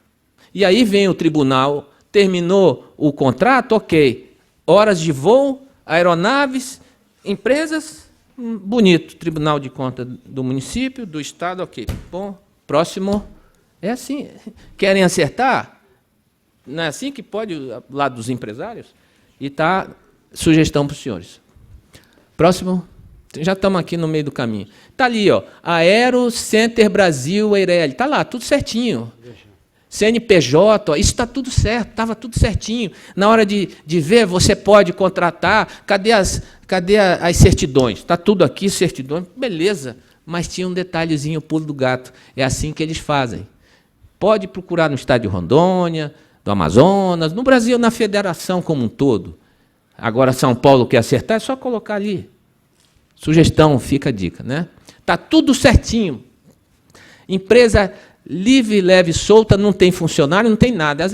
E aí vem o tribunal, terminou o contrato, ok. Horas de voo, aeronaves, empresas, bonito. Tribunal de Contas do município, do Estado, ok. Bom, próximo. É assim. Querem acertar? Não é assim que pode, lá dos empresários? E está sugestão para os senhores. Próximo. Já estamos aqui no meio do caminho. Está ali, ó, Aero Center Brasil, Eireli. Está lá, tudo certinho. CNPJ, ó, isso está tudo certo, estava tudo certinho. Na hora de ver, você pode contratar. Cadê as certidões? Está tudo aqui, certidões, beleza. Mas tinha um detalhezinho, o pulo do gato. É assim que eles fazem. Pode procurar no estado de Rondônia, do Amazonas, no Brasil, na federação como um todo. Agora, São Paulo quer acertar, é só colocar ali. Sugestão, fica a dica, né? Está tudo certinho. Empresa livre, leve, solta, não tem funcionário, não tem nada.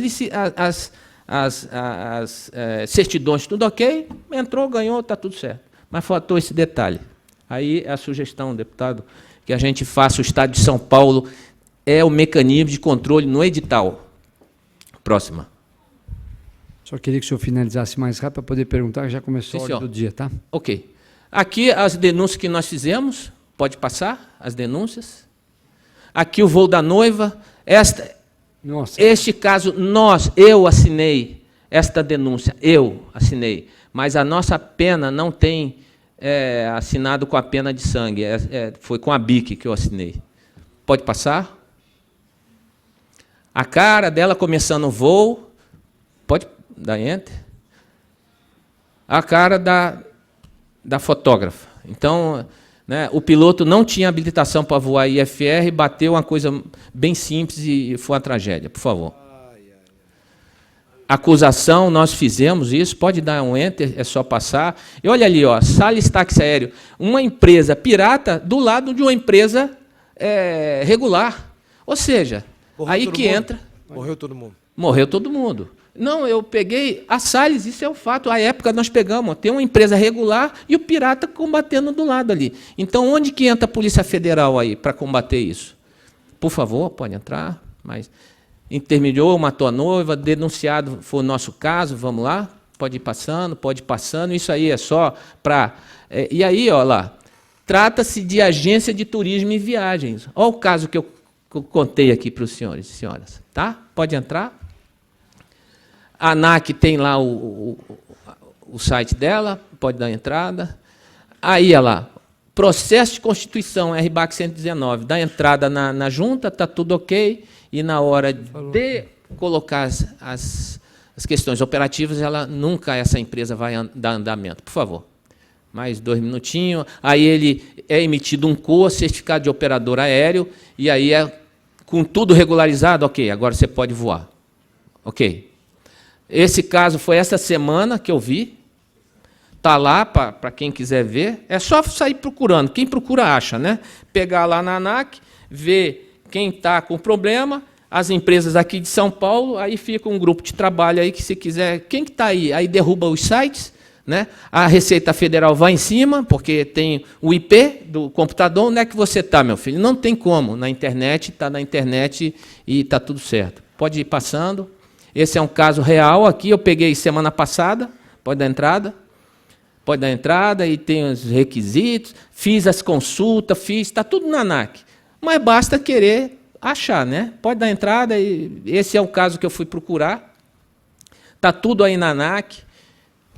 As certidões, tudo ok, entrou, ganhou, está tudo certo. Mas faltou esse detalhe. Aí a sugestão, deputado, que a gente faça o Estado de São Paulo é o mecanismo de controle no edital. Próxima. Só queria que o senhor finalizasse mais rápido para poder perguntar, que já começou a hora do dia, tá? Ok. Aqui as denúncias que nós fizemos, pode passar as denúncias. Aqui o voo da noiva. Este caso, eu assinei esta denúncia, eu assinei, mas a nossa pena não tem assinado com a pena de sangue, foi com a BIC que eu assinei. Pode passar? A cara dela começando o voo, pode dar enter? A cara da fotógrafa. Então, né, o piloto não tinha habilitação para voar IFR, bateu uma coisa bem simples e foi uma tragédia. Por favor. Acusação, nós fizemos isso, pode dar um enter, é só passar. E olha ali, ó, Salles Táxi Aéreo, uma empresa pirata do lado de uma empresa regular. Ou seja, aí que entra... Morreu todo mundo. Morreu todo mundo. Não, eu peguei a Salles, isso é o fato. À época nós pegamos, tem uma empresa regular e o pirata combatendo do lado ali. Então, onde que entra a Polícia Federal aí para combater isso? Por favor, pode entrar. Mas intermediou, matou a noiva, denunciado, foi o nosso caso, vamos lá. Pode ir passando. Isso aí é só para... e aí, ó lá, trata-se de agência de turismo e viagens. Olha o caso que eu contei aqui para os senhores e senhoras. Tá? Pode entrar. A ANAC tem lá o site dela, pode dar entrada. Aí, olha lá, processo de constituição, RBAC 119, dá entrada na junta, está tudo ok, e na hora de colocar as questões operativas, essa empresa vai dar andamento. Por favor. Mais 2 minutinhos. Aí ele é emitido um COA, certificado de operador aéreo, e aí com tudo regularizado, ok, agora você pode voar. Ok. Esse caso foi essa semana que eu vi. Está lá para quem quiser ver. É só sair procurando. Quem procura acha, né? Pegar lá na ANAC, ver quem está com problema, as empresas aqui de São Paulo, aí fica um grupo de trabalho aí que se quiser. Quem que está aí derruba os sites, né? A Receita Federal vai em cima, porque tem o IP do computador. Onde é que você está, meu filho? Não tem como. Na internet, está na internet e está tudo certo. Pode ir passando. Esse é um caso real aqui, eu peguei semana passada, pode dar entrada e tem os requisitos, fiz as consultas, está tudo na ANAC. Mas basta querer achar, né? Pode dar entrada, e esse é o caso que eu fui procurar. Está tudo aí na ANAC,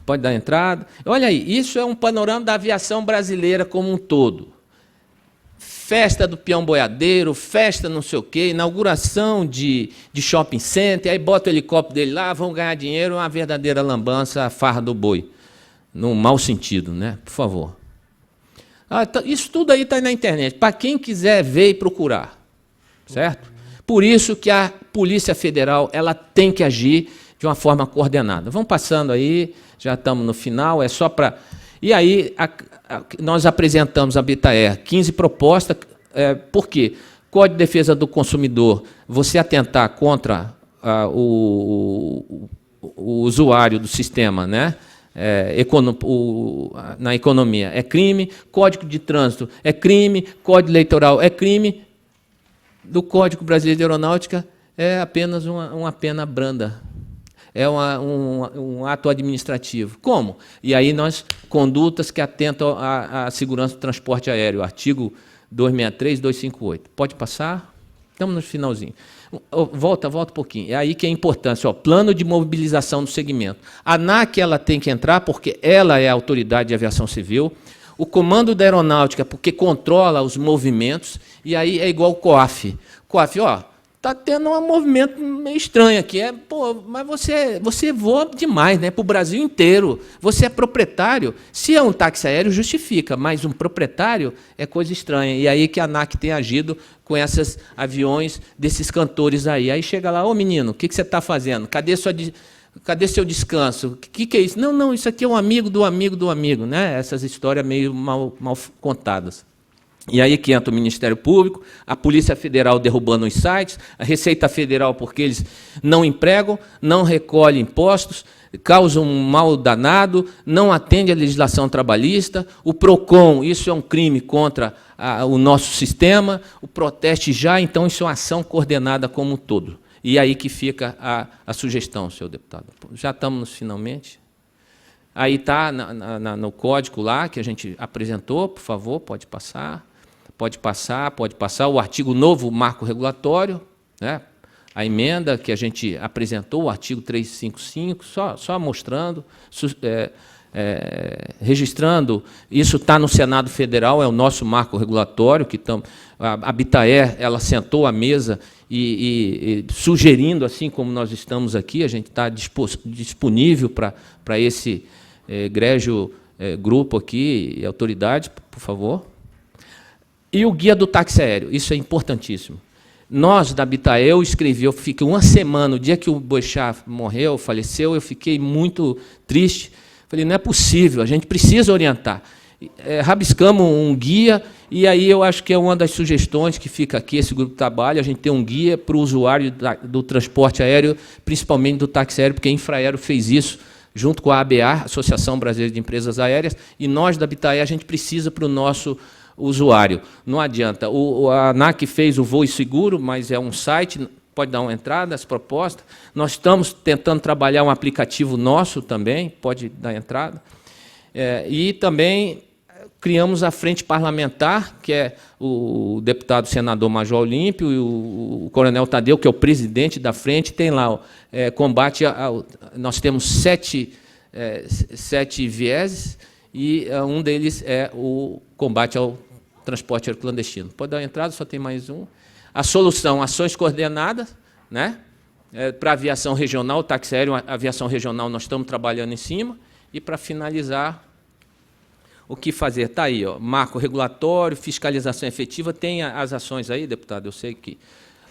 pode dar entrada. Olha aí, isso é um panorama da aviação brasileira como um todo. Festa do peão boiadeiro, festa não sei o quê, inauguração de shopping center, aí bota o helicóptero dele lá, vão ganhar dinheiro, uma verdadeira lambança, a farra do boi. No mau sentido, né? Por favor. Isso tudo aí está na internet, para quem quiser ver e procurar. Certo? Por isso que a Polícia Federal ela tem que agir de uma forma coordenada. Vamos passando aí, já estamos no final, é só para... E aí, nós apresentamos a Bitaer 15 propostas. Por quê? Código de Defesa do Consumidor, você atentar contra o usuário do sistema, né? Na economia é crime, Código de Trânsito é crime, Código Eleitoral é crime, do Código Brasileiro de Aeronáutica é apenas uma pena branda, é um ato administrativo. Como? E aí condutas que atentam à segurança do transporte aéreo, artigo 263, 258. Pode passar? Estamos no finalzinho. Volta um pouquinho. É aí que é a importância. Plano de mobilização do segmento. A ANAC ela tem que entrar porque ela é a autoridade de aviação civil. O Comando da Aeronáutica, porque controla os movimentos. E aí é igual o COAF. COAF, está tendo um movimento meio estranho aqui. Mas você voa demais, né? Para o Brasil inteiro. Você é proprietário. Se é um táxi aéreo, justifica, mas um proprietário é coisa estranha. E aí que a ANAC tem agido com esses aviões desses cantores aí. Aí chega lá, menino, o que você está fazendo? Cadê seu descanso? O que é isso? Não, isso aqui é um amigo do amigo do amigo, né? Essas histórias meio mal contadas. E aí que entra o Ministério Público, a Polícia Federal derrubando os sites, a Receita Federal porque eles não empregam, não recolhem impostos, causam um mal danado, não atende à legislação trabalhista, o PROCON, isso é um crime contra o nosso sistema, o Proteste Já, então isso é uma ação coordenada como um todo. E aí que fica a sugestão, senhor deputado. Já estamos finalmente. Aí está no código lá que a gente apresentou, por favor, pode passar. Pode passar. O artigo novo, marco regulatório, né? A emenda que a gente apresentou, o artigo 355, só mostrando, registrando. Isso está no Senado Federal, é o nosso marco regulatório, que a Bitaer, ela sentou à mesa e sugerindo, assim como nós estamos aqui, a gente está disponível para esse egrégio grupo aqui, e autoridade, por favor. E o guia do táxi aéreo, isso é importantíssimo. Nós, da Bitaer, eu fiquei uma semana, o dia que o Boechat morreu, faleceu, eu fiquei muito triste. Falei, não é possível, a gente precisa orientar. Rabiscamos um guia, e aí eu acho que é uma das sugestões que fica aqui, esse grupo de trabalho, a gente tem um guia para o usuário do transporte aéreo, principalmente do táxi aéreo, porque a Infraero fez isso, junto com a ABA, Associação Brasileira de Empresas Aéreas, e nós, da Bitaer, a gente precisa para o nosso usuário. Não adianta. A ANAC fez o Voo Seguro, mas é um site, pode dar uma entrada, as propostas. Nós estamos tentando trabalhar um aplicativo nosso também, pode dar entrada. E também criamos a Frente Parlamentar, que é o deputado senador Major Olímpio e o coronel Tadeu, que é o presidente da frente, tem lá combate nós temos sete vieses, e um deles é o combate ao transporte aéreo clandestino. Pode dar uma entrada, só tem mais um. A solução, ações coordenadas, né? Para a aviação regional, táxi aéreo, aviação regional, nós estamos trabalhando em cima. E, para finalizar, o que fazer? Está aí, marco regulatório, fiscalização efetiva. Tem as ações aí, deputado, eu sei que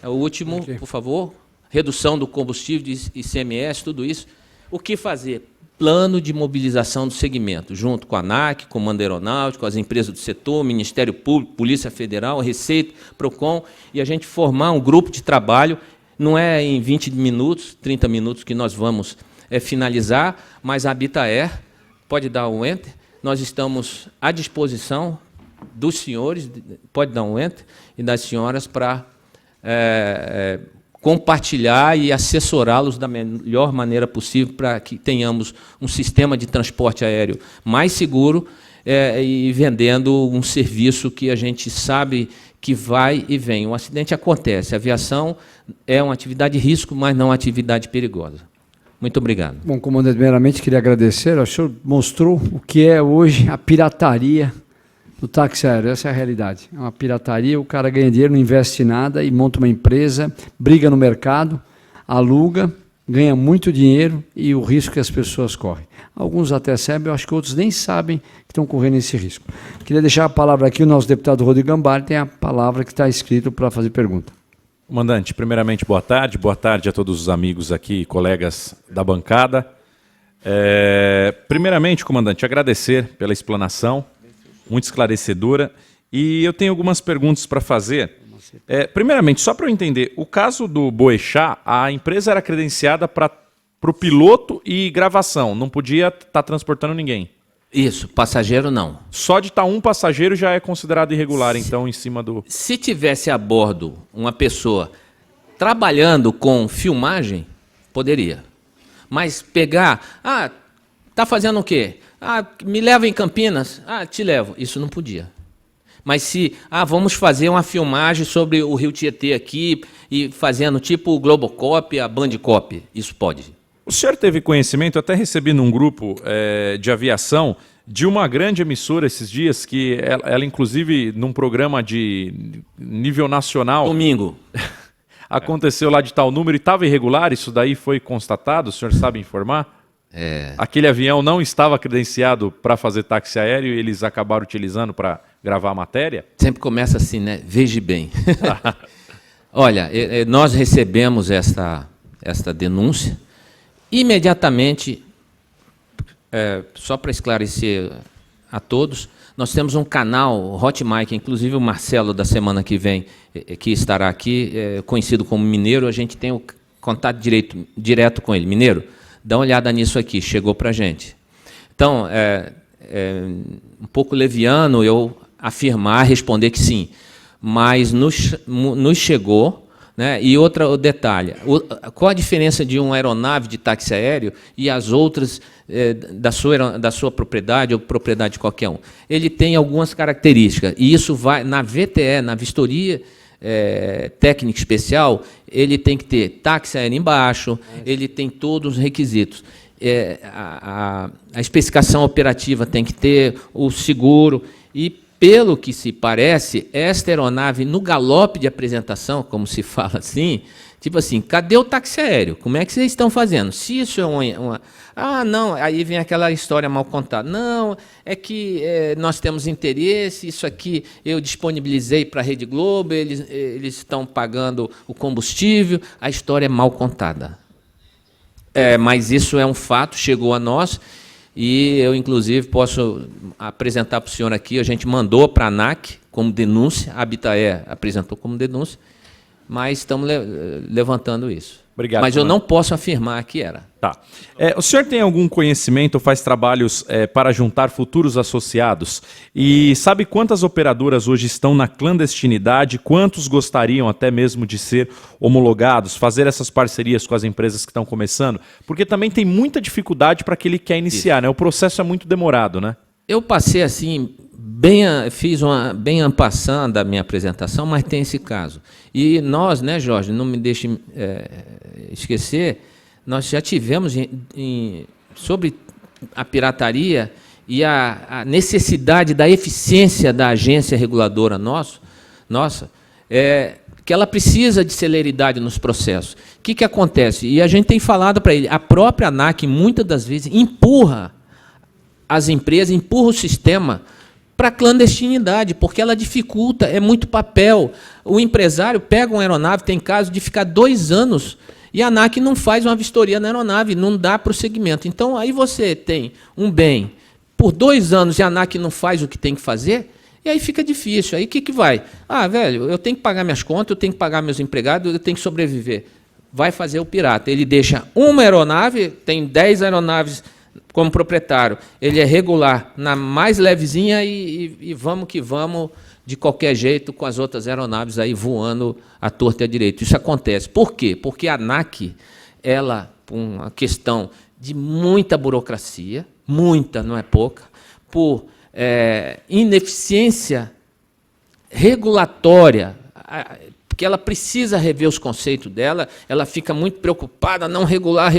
é o último, okay. Por favor. Redução do combustível, de ICMS, tudo isso. O que fazer? Plano de mobilização do segmento, junto com a ANAC, Comando Aeronáutico, as empresas do setor, Ministério Público, Polícia Federal, Receita, PROCON, e a gente formar um grupo de trabalho. Não é em 20 minutos, 30 minutos que nós vamos finalizar, mas a Bitaer, pode dar um enter, nós estamos à disposição dos senhores, pode dar um enter, e das senhoras para compartilhar e assessorá-los da melhor maneira possível para que tenhamos um sistema de transporte aéreo mais seguro e vendendo um serviço que a gente sabe que vai e vem. O acidente acontece. A aviação é uma atividade de risco, mas não uma atividade perigosa. Muito obrigado. Bom, comandante, primeiramente queria agradecer. O senhor mostrou o que é hoje a pirataria do táxi aéreo. Essa é a realidade. É uma pirataria, o cara ganha dinheiro, não investe em nada e monta uma empresa, briga no mercado, aluga, ganha muito dinheiro e o risco que as pessoas correm. Alguns até sabem, eu acho que outros nem sabem que estão correndo esse risco. Queria deixar a palavra aqui, o nosso deputado Rodrigo Gambale tem a palavra que está escrito para fazer pergunta. Comandante, primeiramente, boa tarde a todos os amigos aqui, colegas da bancada. Primeiramente, comandante, agradecer pela explanação, muito esclarecedora, e eu tenho algumas perguntas para fazer. Primeiramente, só para eu entender, o caso do Boechat, a empresa era credenciada para para o piloto e gravação. Não podia estar transportando ninguém. Isso, passageiro não. Só de estar um passageiro já é considerado irregular, então, em cima do... Se tivesse a bordo uma pessoa trabalhando com filmagem, poderia. Mas pegar, tá fazendo o quê? Me leva em Campinas. Te levo. Isso não podia. Mas se, vamos fazer uma filmagem sobre o Rio Tietê aqui, e fazendo tipo o Globocop, a Bandicop, isso pode. O senhor teve conhecimento, eu até recebi num grupo de aviação, de uma grande emissora esses dias, que ela inclusive, num programa de nível nacional... Domingo. Aconteceu lá de tal número e estava irregular, isso daí foi constatado, o senhor sabe informar? Aquele avião não estava credenciado para fazer táxi aéreo e eles acabaram utilizando para gravar a matéria? Sempre começa assim, né? Veja bem. Olha, nós recebemos esta denúncia, imediatamente, só para esclarecer a todos, nós temos um canal, Hot Mic, inclusive o Marcelo da semana que vem, que estará aqui, conhecido como Mineiro, a gente tem o contato direto com ele. Mineiro, dá uma olhada nisso aqui, chegou para a gente. Então, um pouco leviano eu afirmar, responder que sim, mas nos chegou, né? E outro detalhe, qual a diferença de uma aeronave de táxi aéreo e as outras da sua propriedade ou propriedade de qualquer um? Ele tem algumas características, e isso vai na VTE, na vistoria técnica especial, ele tem que ter táxi aéreo embaixo, ele tem todos os requisitos. A especificação operativa tem que ter o seguro, e pelo que se parece, esta aeronave, no galope de apresentação, como se fala assim, tipo assim, cadê o táxi aéreo? Como é que vocês estão fazendo? Se isso é uma... não, aí vem aquela história mal contada. Não, é que nós temos interesse, isso aqui eu disponibilizei para a Rede Globo, eles estão pagando o combustível, a história é mal contada. Mas isso é um fato, chegou a nós, e eu, inclusive, posso apresentar para o senhor aqui, a gente mandou para a ANAC como denúncia, a Habitae apresentou como denúncia, mas estamos levantando isso. Obrigado, mas eu não posso afirmar que era. Tá. O senhor tem algum conhecimento, faz trabalhos para juntar futuros associados? E sabe quantas operadoras hoje estão na clandestinidade? Quantos gostariam até mesmo de ser homologados, fazer essas parcerias com as empresas que estão começando? Porque também tem muita dificuldade para aquele que quer iniciar, né? O processo é muito demorado, né? Eu passei assim, fiz uma bem en passant da minha apresentação, mas tem esse caso. E nós, né, Jorge, não me deixe esquecer, nós já tivemos sobre a pirataria e a necessidade da eficiência da agência reguladora nossa, que ela precisa de celeridade nos processos. O que acontece? E a gente tem falado para ele, a própria ANAC, muitas das vezes, empurra as empresas, empurra o sistema para a clandestinidade, porque ela dificulta, é muito papel. O empresário pega uma aeronave, tem caso de ficar 2 anos, e a ANAC não faz uma vistoria na aeronave, não dá prosseguimento. Então, aí você tem um bem por 2 anos e a ANAC não faz o que tem que fazer, e aí fica difícil. Aí o que vai? Velho, eu tenho que pagar minhas contas, eu tenho que pagar meus empregados, eu tenho que sobreviver. Vai fazer o pirata. Ele deixa uma aeronave, tem 10 aeronaves como proprietário, ele é regular na mais levezinha e vamos que vamos, de qualquer jeito, com as outras aeronaves aí voando à torta e à direita. Isso acontece. Por quê? Porque a ANAC, ela, por uma questão de muita burocracia, muita, não é pouca, por ineficiência regulatória, porque ela precisa rever os conceitos dela, ela fica muito preocupada, não regular,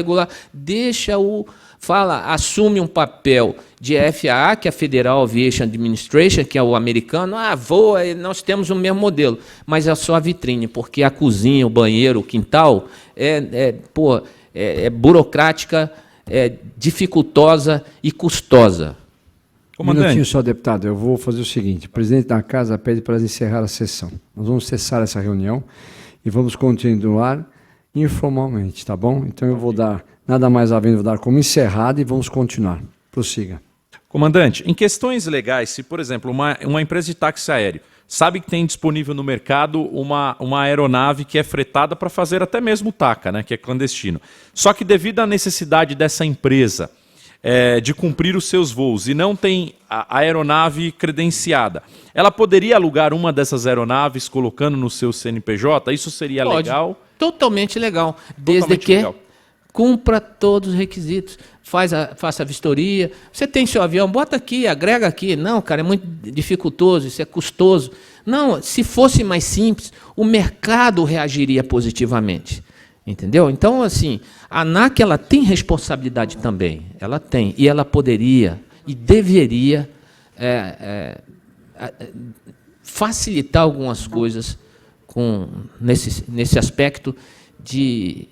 assume um papel de FAA, que é a Federal Aviation Administration, que é o americano, voa, nós temos o mesmo modelo, mas é só a vitrine, porque a cozinha, o banheiro, o quintal, é burocrática, dificultosa e custosa. Comandante. Um minutinho só, deputado, eu vou fazer o seguinte, o presidente da Casa pede para encerrar a sessão. Nós vamos cessar essa reunião e vamos continuar informalmente, tá bom? Então eu vou dar, nada mais havendo, vou dar como encerrado e vamos continuar. Prossiga. Comandante, em questões legais, se, por exemplo, uma empresa de táxi aéreo, sabe que tem disponível no mercado uma aeronave que é fretada para fazer até mesmo TACA, né, que é clandestino. Só que devido à necessidade dessa empresa de cumprir os seus voos e não tem a aeronave credenciada, ela poderia alugar uma dessas aeronaves colocando no seu CNPJ? Isso seria Pode. legal? Totalmente legal, desde Totalmente que legal. cumpra todos os requisitos. Faça a vistoria. Você tem seu avião, bota aqui, agrega aqui. Não, cara, é muito dificultoso, isso é custoso. Não, se fosse mais simples, o mercado reagiria positivamente. Entendeu? Então, assim, a ANAC ela tem responsabilidade também. Ela tem. E ela poderia e deveria facilitar algumas coisas nesse aspecto de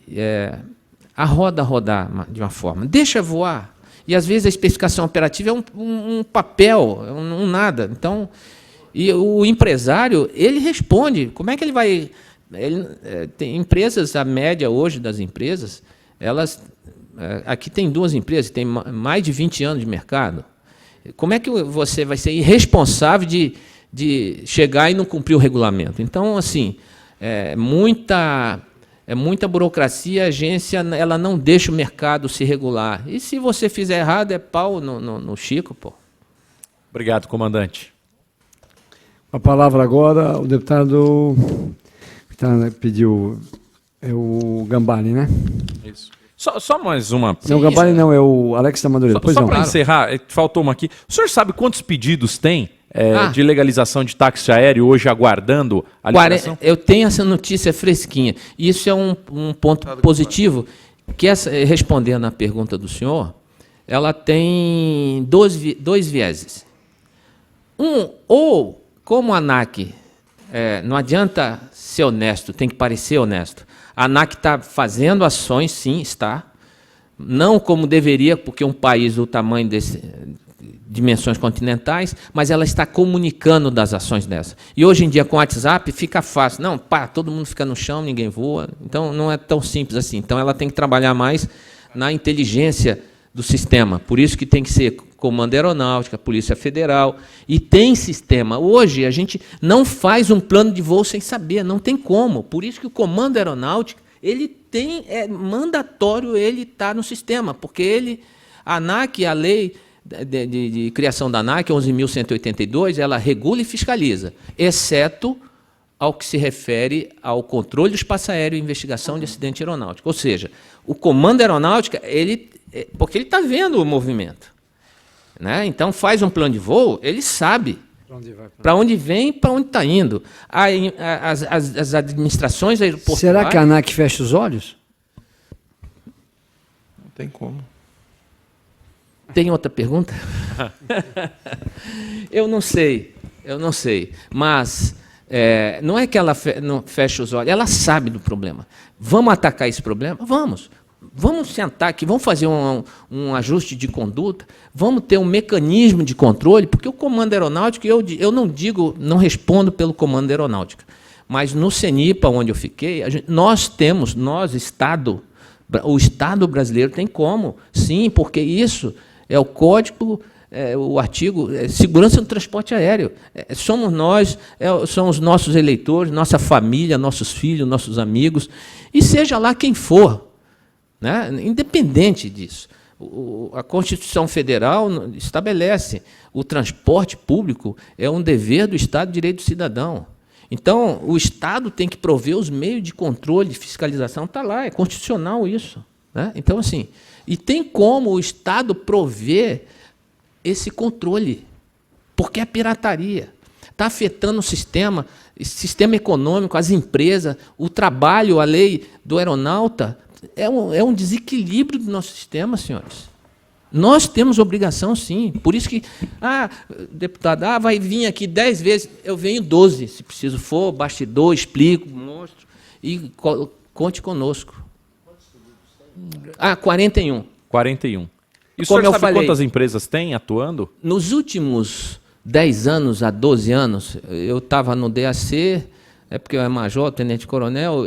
a roda rodar de uma forma. Deixa voar. E, às vezes, a especificação operativa é um papel, um nada. Então, e o empresário, ele responde. Como é que ele vai... tem empresas, a média hoje das empresas, elas... aqui tem 2 empresas, tem mais de 20 anos de mercado. Como é que você vai ser irresponsável de chegar e não cumprir o regulamento? Então, assim, é muita burocracia, a agência ela não deixa o mercado se regular. E se você fizer errado, é pau no Chico, pô. Obrigado, comandante. A palavra agora, o deputado que pediu, é o Gambale, né? Isso. Só mais uma. Não, o Gambale não, é o Alex da Madureira. Só para encerrar, faltou uma aqui. O senhor sabe quantos pedidos tem de legalização de táxi aéreo hoje aguardando a liberação? Eu tenho essa notícia fresquinha. Isso é um ponto positivo, que respondendo à pergunta do senhor, ela tem dois vieses. Ou, como a ANAC, não adianta ser honesto, tem que parecer honesto. A ANAC está fazendo ações, sim, está. Não como deveria, porque um país do tamanho desse... dimensões continentais, mas ela está comunicando das ações dessa. E hoje em dia, com o WhatsApp, fica fácil. Não, todo mundo fica no chão, ninguém voa. Então, não é tão simples assim. Então, ela tem que trabalhar mais na inteligência do sistema. Por isso que tem que ser Comando Aeronáutica, Polícia Federal. E tem sistema. Hoje, a gente não faz um plano de voo sem saber, não tem como. Por isso que o Comando Aeronáutica, ele tem, é mandatório ele estar no sistema, porque a ANAC, a lei... De criação da ANAC, 11.182, ela regula e fiscaliza, exceto ao que se refere ao controle do espaço aéreo e investigação de acidente aeronáutico. Ou seja, o Comando Aeronáutica, porque ele está vendo o movimento. Né? Então, faz um plano de voo, ele sabe para onde vem e para onde está indo. As administrações aeroportuárias... Será que a ANAC fecha os olhos? Não tem como. Tem outra pergunta? Eu não sei, mas não é que ela não fecha os olhos, ela sabe do problema. Vamos atacar esse problema? Vamos sentar aqui, vamos fazer um ajuste de conduta, vamos ter um mecanismo de controle, porque o Comando Aeronáutico, eu não respondo pelo Comando Aeronáutico, mas no CENIPA, onde eu fiquei, Estado, o Estado brasileiro tem como, sim, porque isso... é o código, o artigo, segurança do transporte aéreo. Somos nós, são os nossos eleitores, nossa família, nossos filhos, nossos amigos, e seja lá quem for, né? Independente disso. A Constituição Federal estabelece o transporte público é um dever do Estado de Direito do Cidadão. Então, o Estado tem que prover os meios de controle, de fiscalização, está lá, é constitucional isso. Né? Então, assim... E tem como o Estado prover esse controle, porque a pirataria está afetando o sistema econômico, as empresas, o trabalho, a lei do aeronauta. É um desequilíbrio do nosso sistema, senhores. Nós temos obrigação, sim. Por isso que, deputado, vai vir aqui 10 vezes, eu venho 12, se preciso for, bastidor, explico, mostro, e conte conosco. 41. 41. E o Como senhor eu sabe falei, quantas empresas tem atuando? Nos últimos 10 anos a 12 anos, eu estava no DAC, porque eu era major, tenente-coronel,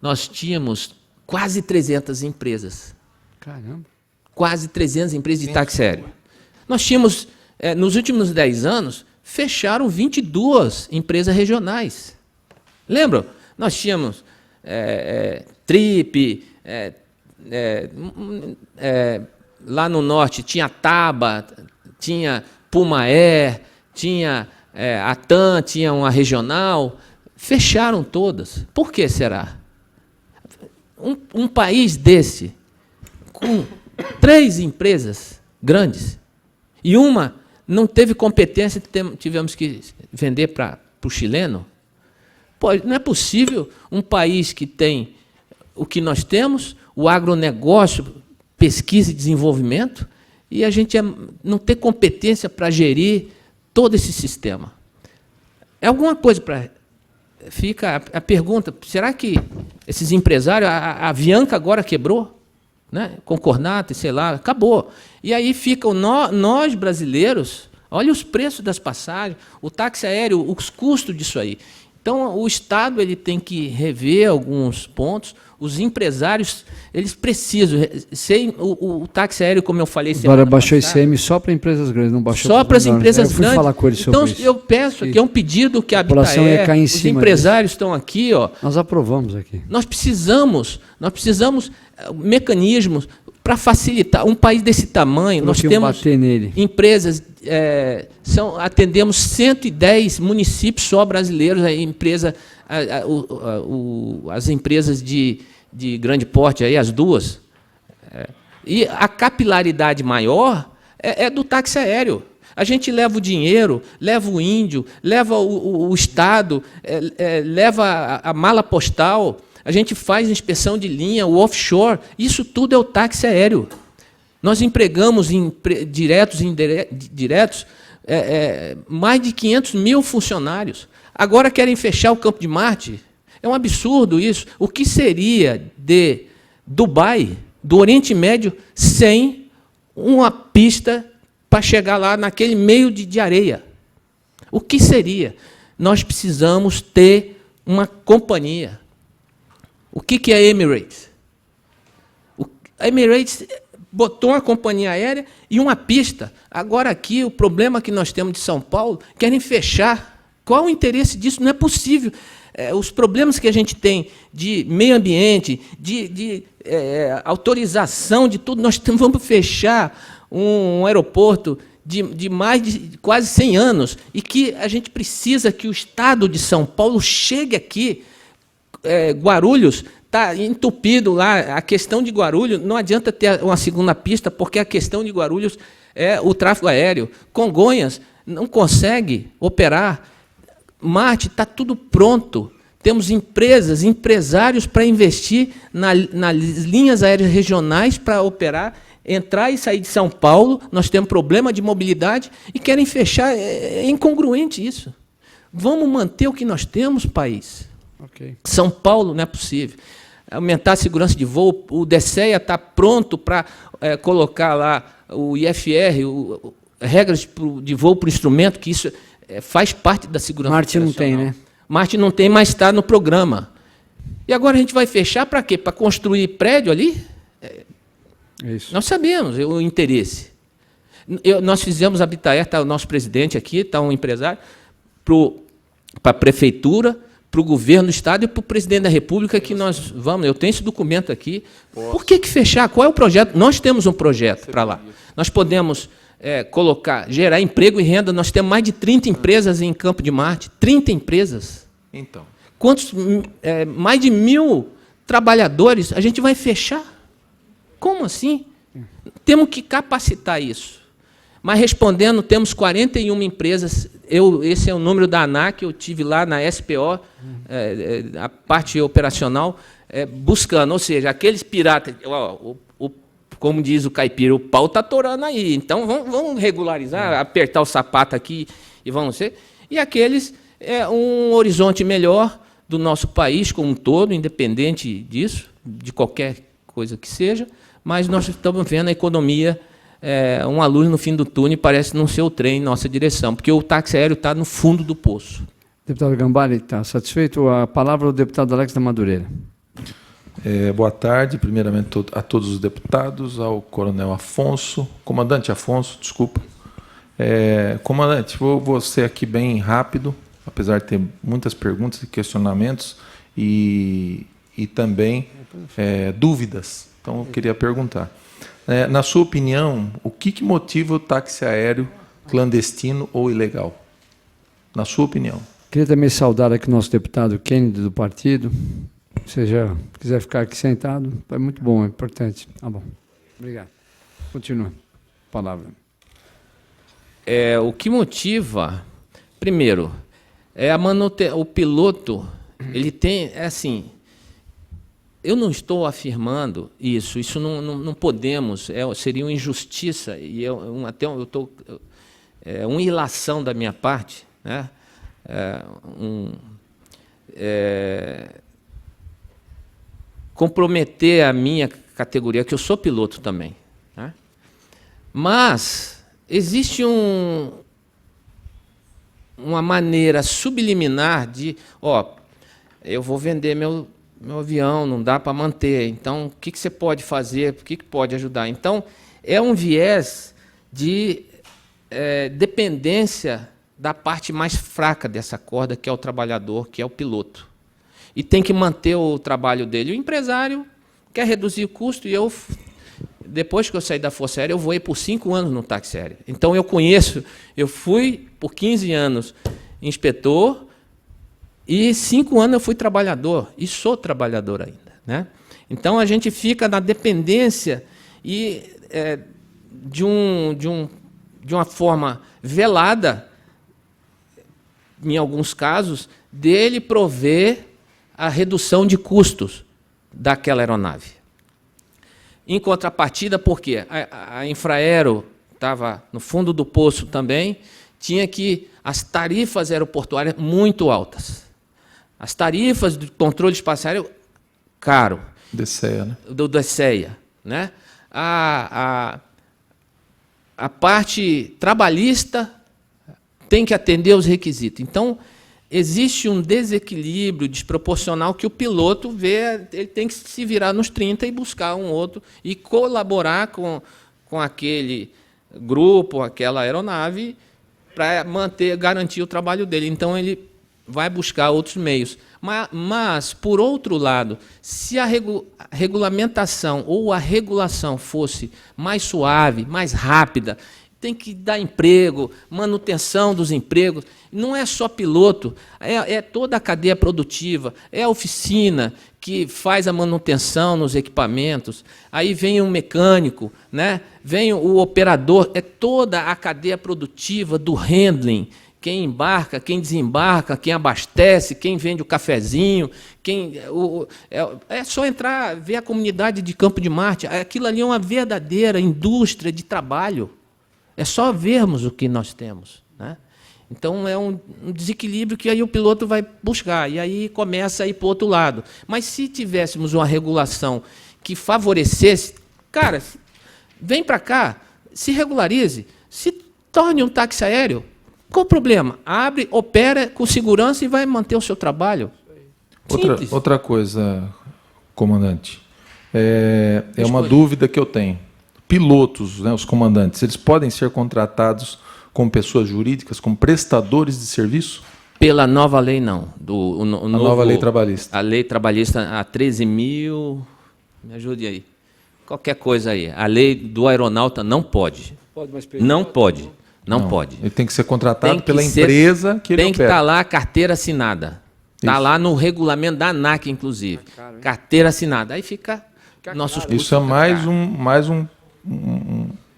nós tínhamos quase 300 empresas. Caramba. Quase 300 empresas de táxi aéreo. Nós tínhamos, nos últimos 10 anos, fecharam 22 empresas regionais. Lembram? Nós tínhamos Trip, lá no norte tinha Taba, tinha Puma Air, tinha a TAM, tinha uma regional. Fecharam todas. Por que será? Um país desse, com 3 empresas grandes, e uma não teve competência, tivemos que vender para o chileno. Pô, não é possível um país que tem o que nós temos, o agronegócio, pesquisa e desenvolvimento, e a gente não ter competência para gerir todo esse sistema. É alguma coisa para... Fica a pergunta, será que esses empresários... A Avianca agora quebrou, né? Concordato, sei lá, acabou. E aí ficam nós, brasileiros, olha os preços das passagens, o táxi aéreo, os custos disso aí. Então, o Estado ele tem que rever alguns pontos. Os empresários, eles precisam. O táxi aéreo, como eu falei agora baixou o ICM só para empresas grandes, não baixou só para as empresas eu fui grandes. falar com eles sobre então, isso. eu peço aqui, é um pedido que a ia cair em os cima empresários estão aqui. Ó, nós aprovamos aqui. nós precisamos mecanismos para facilitar. Um país desse tamanho, nós temos bater nele. empresas, atendemos 110 municípios só brasileiros, as empresas de grande porte, aí, as duas. E a capilaridade maior é do táxi aéreo. A gente leva o dinheiro, leva o índio, leva o Estado, leva a mala postal, a gente faz inspeção de linha, o offshore, isso tudo é o táxi aéreo. Nós empregamos diretos e indiretos mais de 500 mil funcionários. Agora querem fechar o Campo de Marte. É um absurdo isso. O que seria de Dubai, do Oriente Médio, sem uma pista para chegar lá naquele meio de areia? O que seria? Nós precisamos ter uma companhia. O que é a Emirates? A Emirates botou uma companhia aérea e uma pista. Agora aqui, o problema que nós temos de São Paulo, querem fechar. Qual o interesse disso? Não é possível. Os problemas que a gente tem de meio ambiente, de autorização de tudo, nós vamos fechar um aeroporto de mais de quase 100 anos e que a gente precisa que o Estado de São Paulo chegue aqui. Guarulhos está entupido lá. A questão de Guarulhos, não adianta ter uma segunda pista, porque a questão de Guarulhos é o tráfego aéreo. Congonhas não consegue operar. Marte está tudo pronto. Temos empresas, empresários para investir nas linhas aéreas regionais para operar, entrar e sair de São Paulo. Nós temos problema de mobilidade e querem fechar. É incongruente isso. Vamos manter o que nós temos, país. Okay. São Paulo não é possível. Aumentar a segurança de voo. O DSEA está pronto para colocar lá o IFR, regras de voo por instrumento, que isso faz parte da segurança. Marte não tem, né? Marte não tem, mas está no programa. E agora a gente vai fechar para quê? Para construir prédio ali? Isso. Nós sabemos o interesse. Nós fizemos a Bitaer, está o nosso presidente aqui, está um empresário, para a prefeitura, para o governo do Estado e para o presidente da República, que nós vamos... Eu tenho esse documento aqui. Por que fechar? Qual é o projeto? Nós temos um projeto para lá. Nós podemos gerar emprego e renda. Nós temos mais de 30 empresas em Campo de Marte. 30 empresas. Então. Mais de 1.000 trabalhadores a gente vai fechar? Como assim? Temos que capacitar isso. Mas, respondendo, temos 41 empresas. Esse é o número da ANAC, eu tive lá na SPO, a parte operacional, buscando. Ou seja, aqueles piratas, como diz o caipira, o pau está atorando aí. Então, vamos regularizar, apertar o sapato aqui e vamos ser. E aqueles, um horizonte melhor do nosso país como um todo, independente disso, de qualquer coisa que seja, mas nós estamos vendo a economia... uma luz no fim do túnel, parece não ser o trem em nossa direção, porque o táxi aéreo está no fundo do poço. Deputado Gambale, está satisfeito? A palavra ao deputado Alex da Madureira. Boa tarde, primeiramente a todos os deputados, ao coronel Afonso, comandante Afonso, desculpa. Comandante, vou ser aqui bem rápido, apesar de ter muitas perguntas e questionamentos e também dúvidas. Então, eu queria perguntar. Na sua opinião, o que motiva o táxi aéreo clandestino ou ilegal? Na sua opinião. Queria também saudar aqui o nosso deputado Kennedy do partido. Se já quiser ficar aqui sentado, é muito bom, é importante. Tá bom. Obrigado. Continua. Palavra. O que motiva, primeiro, é o piloto, ele tem, assim, eu não estou afirmando isso não podemos, seria uma injustiça, e uma ilação da minha parte, né? Comprometer a minha categoria, que eu sou piloto também, né? Mas existe uma maneira subliminar de, eu vou vender meu avião, não dá para manter, então o que você pode fazer, o que pode ajudar? Então, é um viés de dependência da parte mais fraca dessa corda, que é o trabalhador, que é o piloto. E tem que manter o trabalho dele. O empresário quer reduzir o custo, e depois que eu saí da Força Aérea, eu voei por 5 anos no táxi aéreo. Então, eu fui por 15 anos inspetor, e 5 anos eu fui trabalhador, e sou trabalhador ainda, né? Então, a gente fica na dependência de uma forma velada, em alguns casos, dele prover a redução de custos daquela aeronave. Em contrapartida, por quê? A Infraero estava no fundo do poço também, tinha as tarifas aeroportuárias muito altas. As tarifas do controle espacial, caro. DCEA, né? Do DCEA, né? A parte trabalhista tem que atender os requisitos. Então, existe um desequilíbrio desproporcional que o piloto vê, ele tem que se virar nos 30 e buscar um outro e colaborar com aquele grupo, aquela aeronave, para garantir o trabalho dele. Então, ele vai buscar outros meios. Mas, por outro lado, se a regulamentação ou a regulação fosse mais suave, mais rápida, tem que dar emprego, manutenção dos empregos. Não é só piloto, é toda a cadeia produtiva, é a oficina que faz a manutenção nos equipamentos, aí vem um mecânico, né? Vem o operador, é toda a cadeia produtiva do handling, quem embarca, quem desembarca, quem abastece, quem vende o cafezinho, é só entrar, ver a comunidade de Campo de Marte, aquilo ali é uma verdadeira indústria de trabalho. É só vermos o que nós temos, né? Então, é um desequilíbrio que aí o piloto vai buscar, e aí começa a ir para o outro lado. Mas, se tivéssemos uma regulação que favorecesse, cara, vem para cá, se regularize, se torne um táxi aéreo, qual o problema? Abre, opera com segurança e vai manter o seu trabalho. Outra coisa, comandante, é uma dúvida que eu tenho. Pilotos, né, os comandantes, eles podem ser contratados como pessoas jurídicas, como prestadores de serviço? Pela nova lei, não. Nova lei trabalhista. A lei trabalhista, a 13.000... Me ajude aí. Qualquer coisa aí. A lei do aeronauta não pode. Não pode. Não pode. Ele tem que ser contratado pela empresa que ele opera. Tem que estar lá a carteira assinada. Está lá no regulamento da ANAC, inclusive. Carteira assinada. Aí fica nossos custos. Isso é mais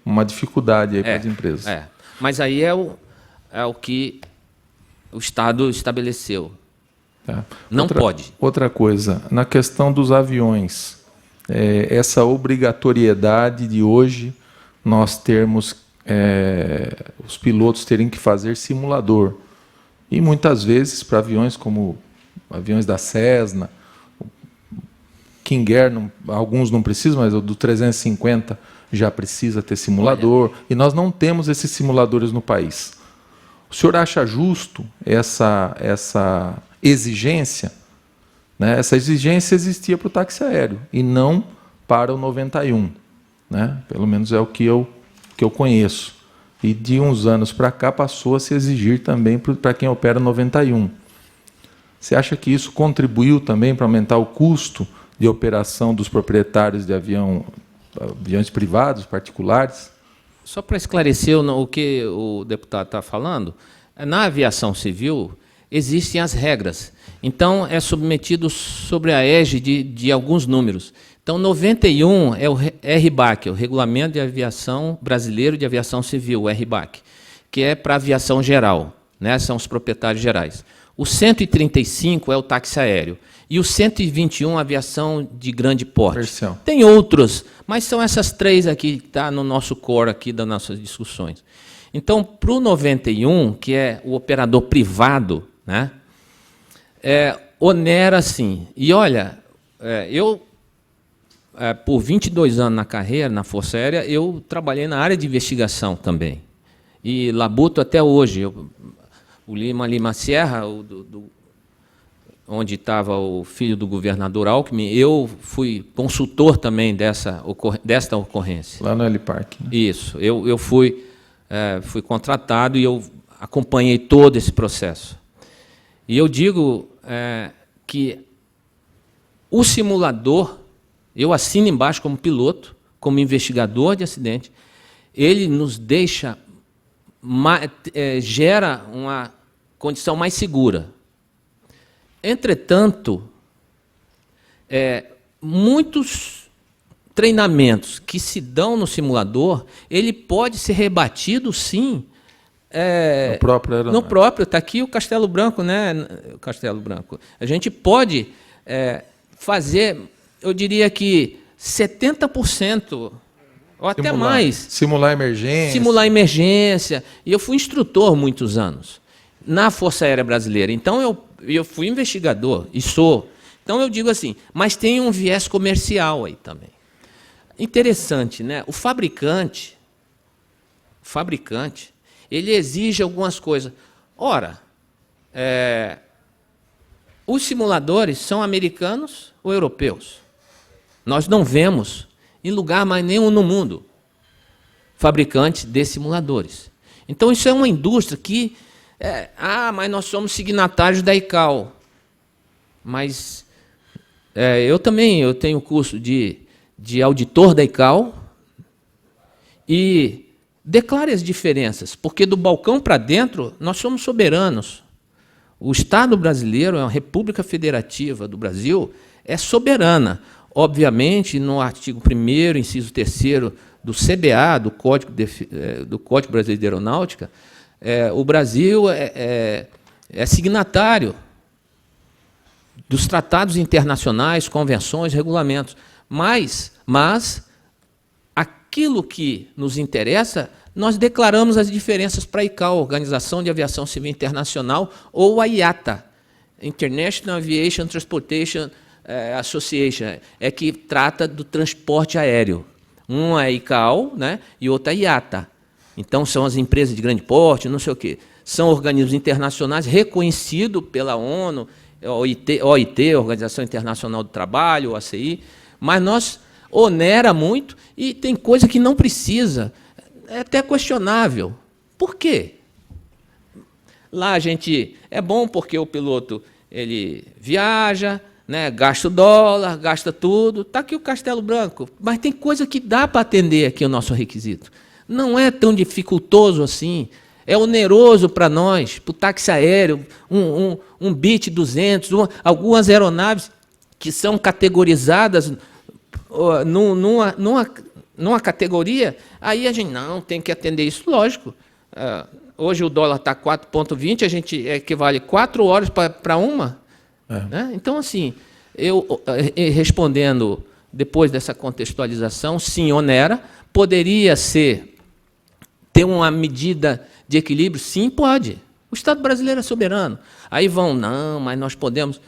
uma dificuldade aí para as empresas. Mas aí é o que o Estado estabeleceu. Tá. Não pode. Outra coisa, na questão dos aviões, essa obrigatoriedade de hoje nós termos os pilotos terem que fazer simulador. E muitas vezes para aviões como aviões da Cessna, King Air, alguns não precisam, mas o do 350 já precisa ter simulador. Olha. E nós não temos esses simuladores no país. O senhor acha justo essa exigência? Né? Essa exigência existia para o táxi aéreo e não para o 91. Né? Pelo menos é o que eu conheço. E de uns anos para cá passou a se exigir também para quem opera 91. Você acha que isso contribuiu também para aumentar o custo de operação dos proprietários de aviões privados, particulares? Só para esclarecer o que o deputado está falando, na aviação civil existem as regras. Então, é submetido sobre a égide de alguns números. Então, 91 é o RBAC, o Regulamento de Aviação Brasileiro de Aviação Civil, o RBAC, que é para aviação geral, né? São os proprietários gerais. O 135 é o táxi aéreo. E o 121, aviação de grande porte. Comercial. Tem outros, mas são essas três aqui que estão no nosso core aqui das nossas discussões. Então, para o 91, que é o operador privado, né, onera sim. E olha, eu, por 22 anos na carreira, na Força Aérea, eu trabalhei na área de investigação também. E labuto até hoje. O Lima Sierra, onde estava o filho do governador Alckmin, eu fui consultor também desta ocorrência. Lá no Helipark. Né? Isso. Eu fui contratado e eu acompanhei todo esse processo. E eu digo que o simulador, eu assino embaixo como piloto, como investigador de acidente, ele nos deixa, gera uma condição mais segura. Entretanto, muitos treinamentos que se dão no simulador, ele pode ser rebatido, sim, no próprio aeronave. No próprio, está aqui o Castelo Branco, né? O Castelo Branco. A gente pode fazer, eu diria que 70%, ou até mais. Simular emergência. Simular emergência. E eu fui instrutor muitos anos na Força Aérea Brasileira. Então, eu fui investigador, e sou. Então, eu digo assim, mas tem um viés comercial aí também. Interessante, né? O fabricante, ele exige algumas coisas. Ora, os simuladores são americanos ou europeus? Nós não vemos em lugar mais nenhum no mundo fabricantes de simuladores. Então, isso é uma indústria que... mas nós somos signatários da ICAO. Mas eu tenho curso de auditor da ICAO e declare as diferenças, porque do balcão para dentro nós somos soberanos. O Estado brasileiro, a República Federativa do Brasil, é soberana. Obviamente, no artigo 1º, inciso 3º do CBA, do Código Brasileiro de Aeronáutica, o Brasil é signatário dos tratados internacionais, convenções, regulamentos. Mas aquilo que nos interessa, nós declaramos as diferenças para a ICAO, Organização de Aviação Civil Internacional, ou a IATA, International Aviation Transportation Association, que trata do transporte aéreo. Uma é a ICAO, né, e outra é a IATA. Então, são as empresas de grande porte, não sei o quê. São organismos internacionais reconhecidos pela ONU, OIT, Organização Internacional do Trabalho, OACI, mas nós onera muito e tem coisa que não precisa. É até questionável. Por quê? Lá a gente... É bom porque o piloto ele viaja, né, gasta o dólar, gasta tudo. Está aqui o Castelo Branco. Mas tem coisa que dá para atender aqui o nosso requisito. Não é tão dificultoso assim. É oneroso para nós, para o táxi aéreo, um BIT 200, algumas aeronaves que são categorizadas numa categoria, aí a gente não tem que atender isso, lógico. Hoje o dólar está 4,20, a gente equivale 4 horas para uma. Né? Então, assim, eu respondendo depois dessa contextualização, sim, onera, poderia ter uma medida de equilíbrio? Sim, pode. O Estado brasileiro é soberano. Aí não, mas nós podemos...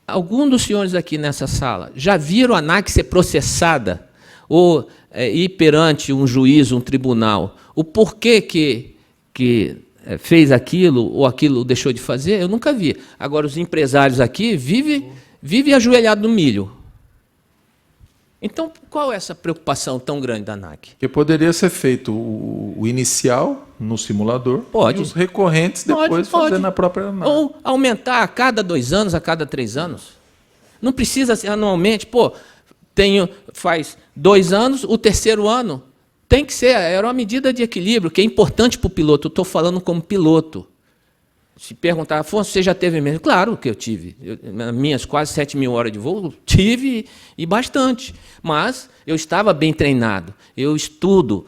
Algum dos senhores aqui nessa sala já viram a ANAC ser processada ou ir perante um juiz, um tribunal? O porquê que fez aquilo ou aquilo deixou de fazer? Eu nunca vi. Agora, os empresários aqui vivem ajoelhados no milho. Então, qual é essa preocupação tão grande da ANAC? Porque poderia ser feito o inicial no simulador Pode. e os recorrentes depois fazer na própria ANAC. Ou aumentar a cada 2 anos, a cada 3 anos. Não precisa ser anualmente. Pô, faz 2 anos, o terceiro ano tem que ser. Era uma medida de equilíbrio, que é importante para o piloto. Eu estou falando como piloto. Se perguntar, Afonso, você já teve mesmo? Claro que eu tive. Nas minhas quase 7.000 horas de voo, tive e bastante. Mas eu estava bem treinado. Eu estudo.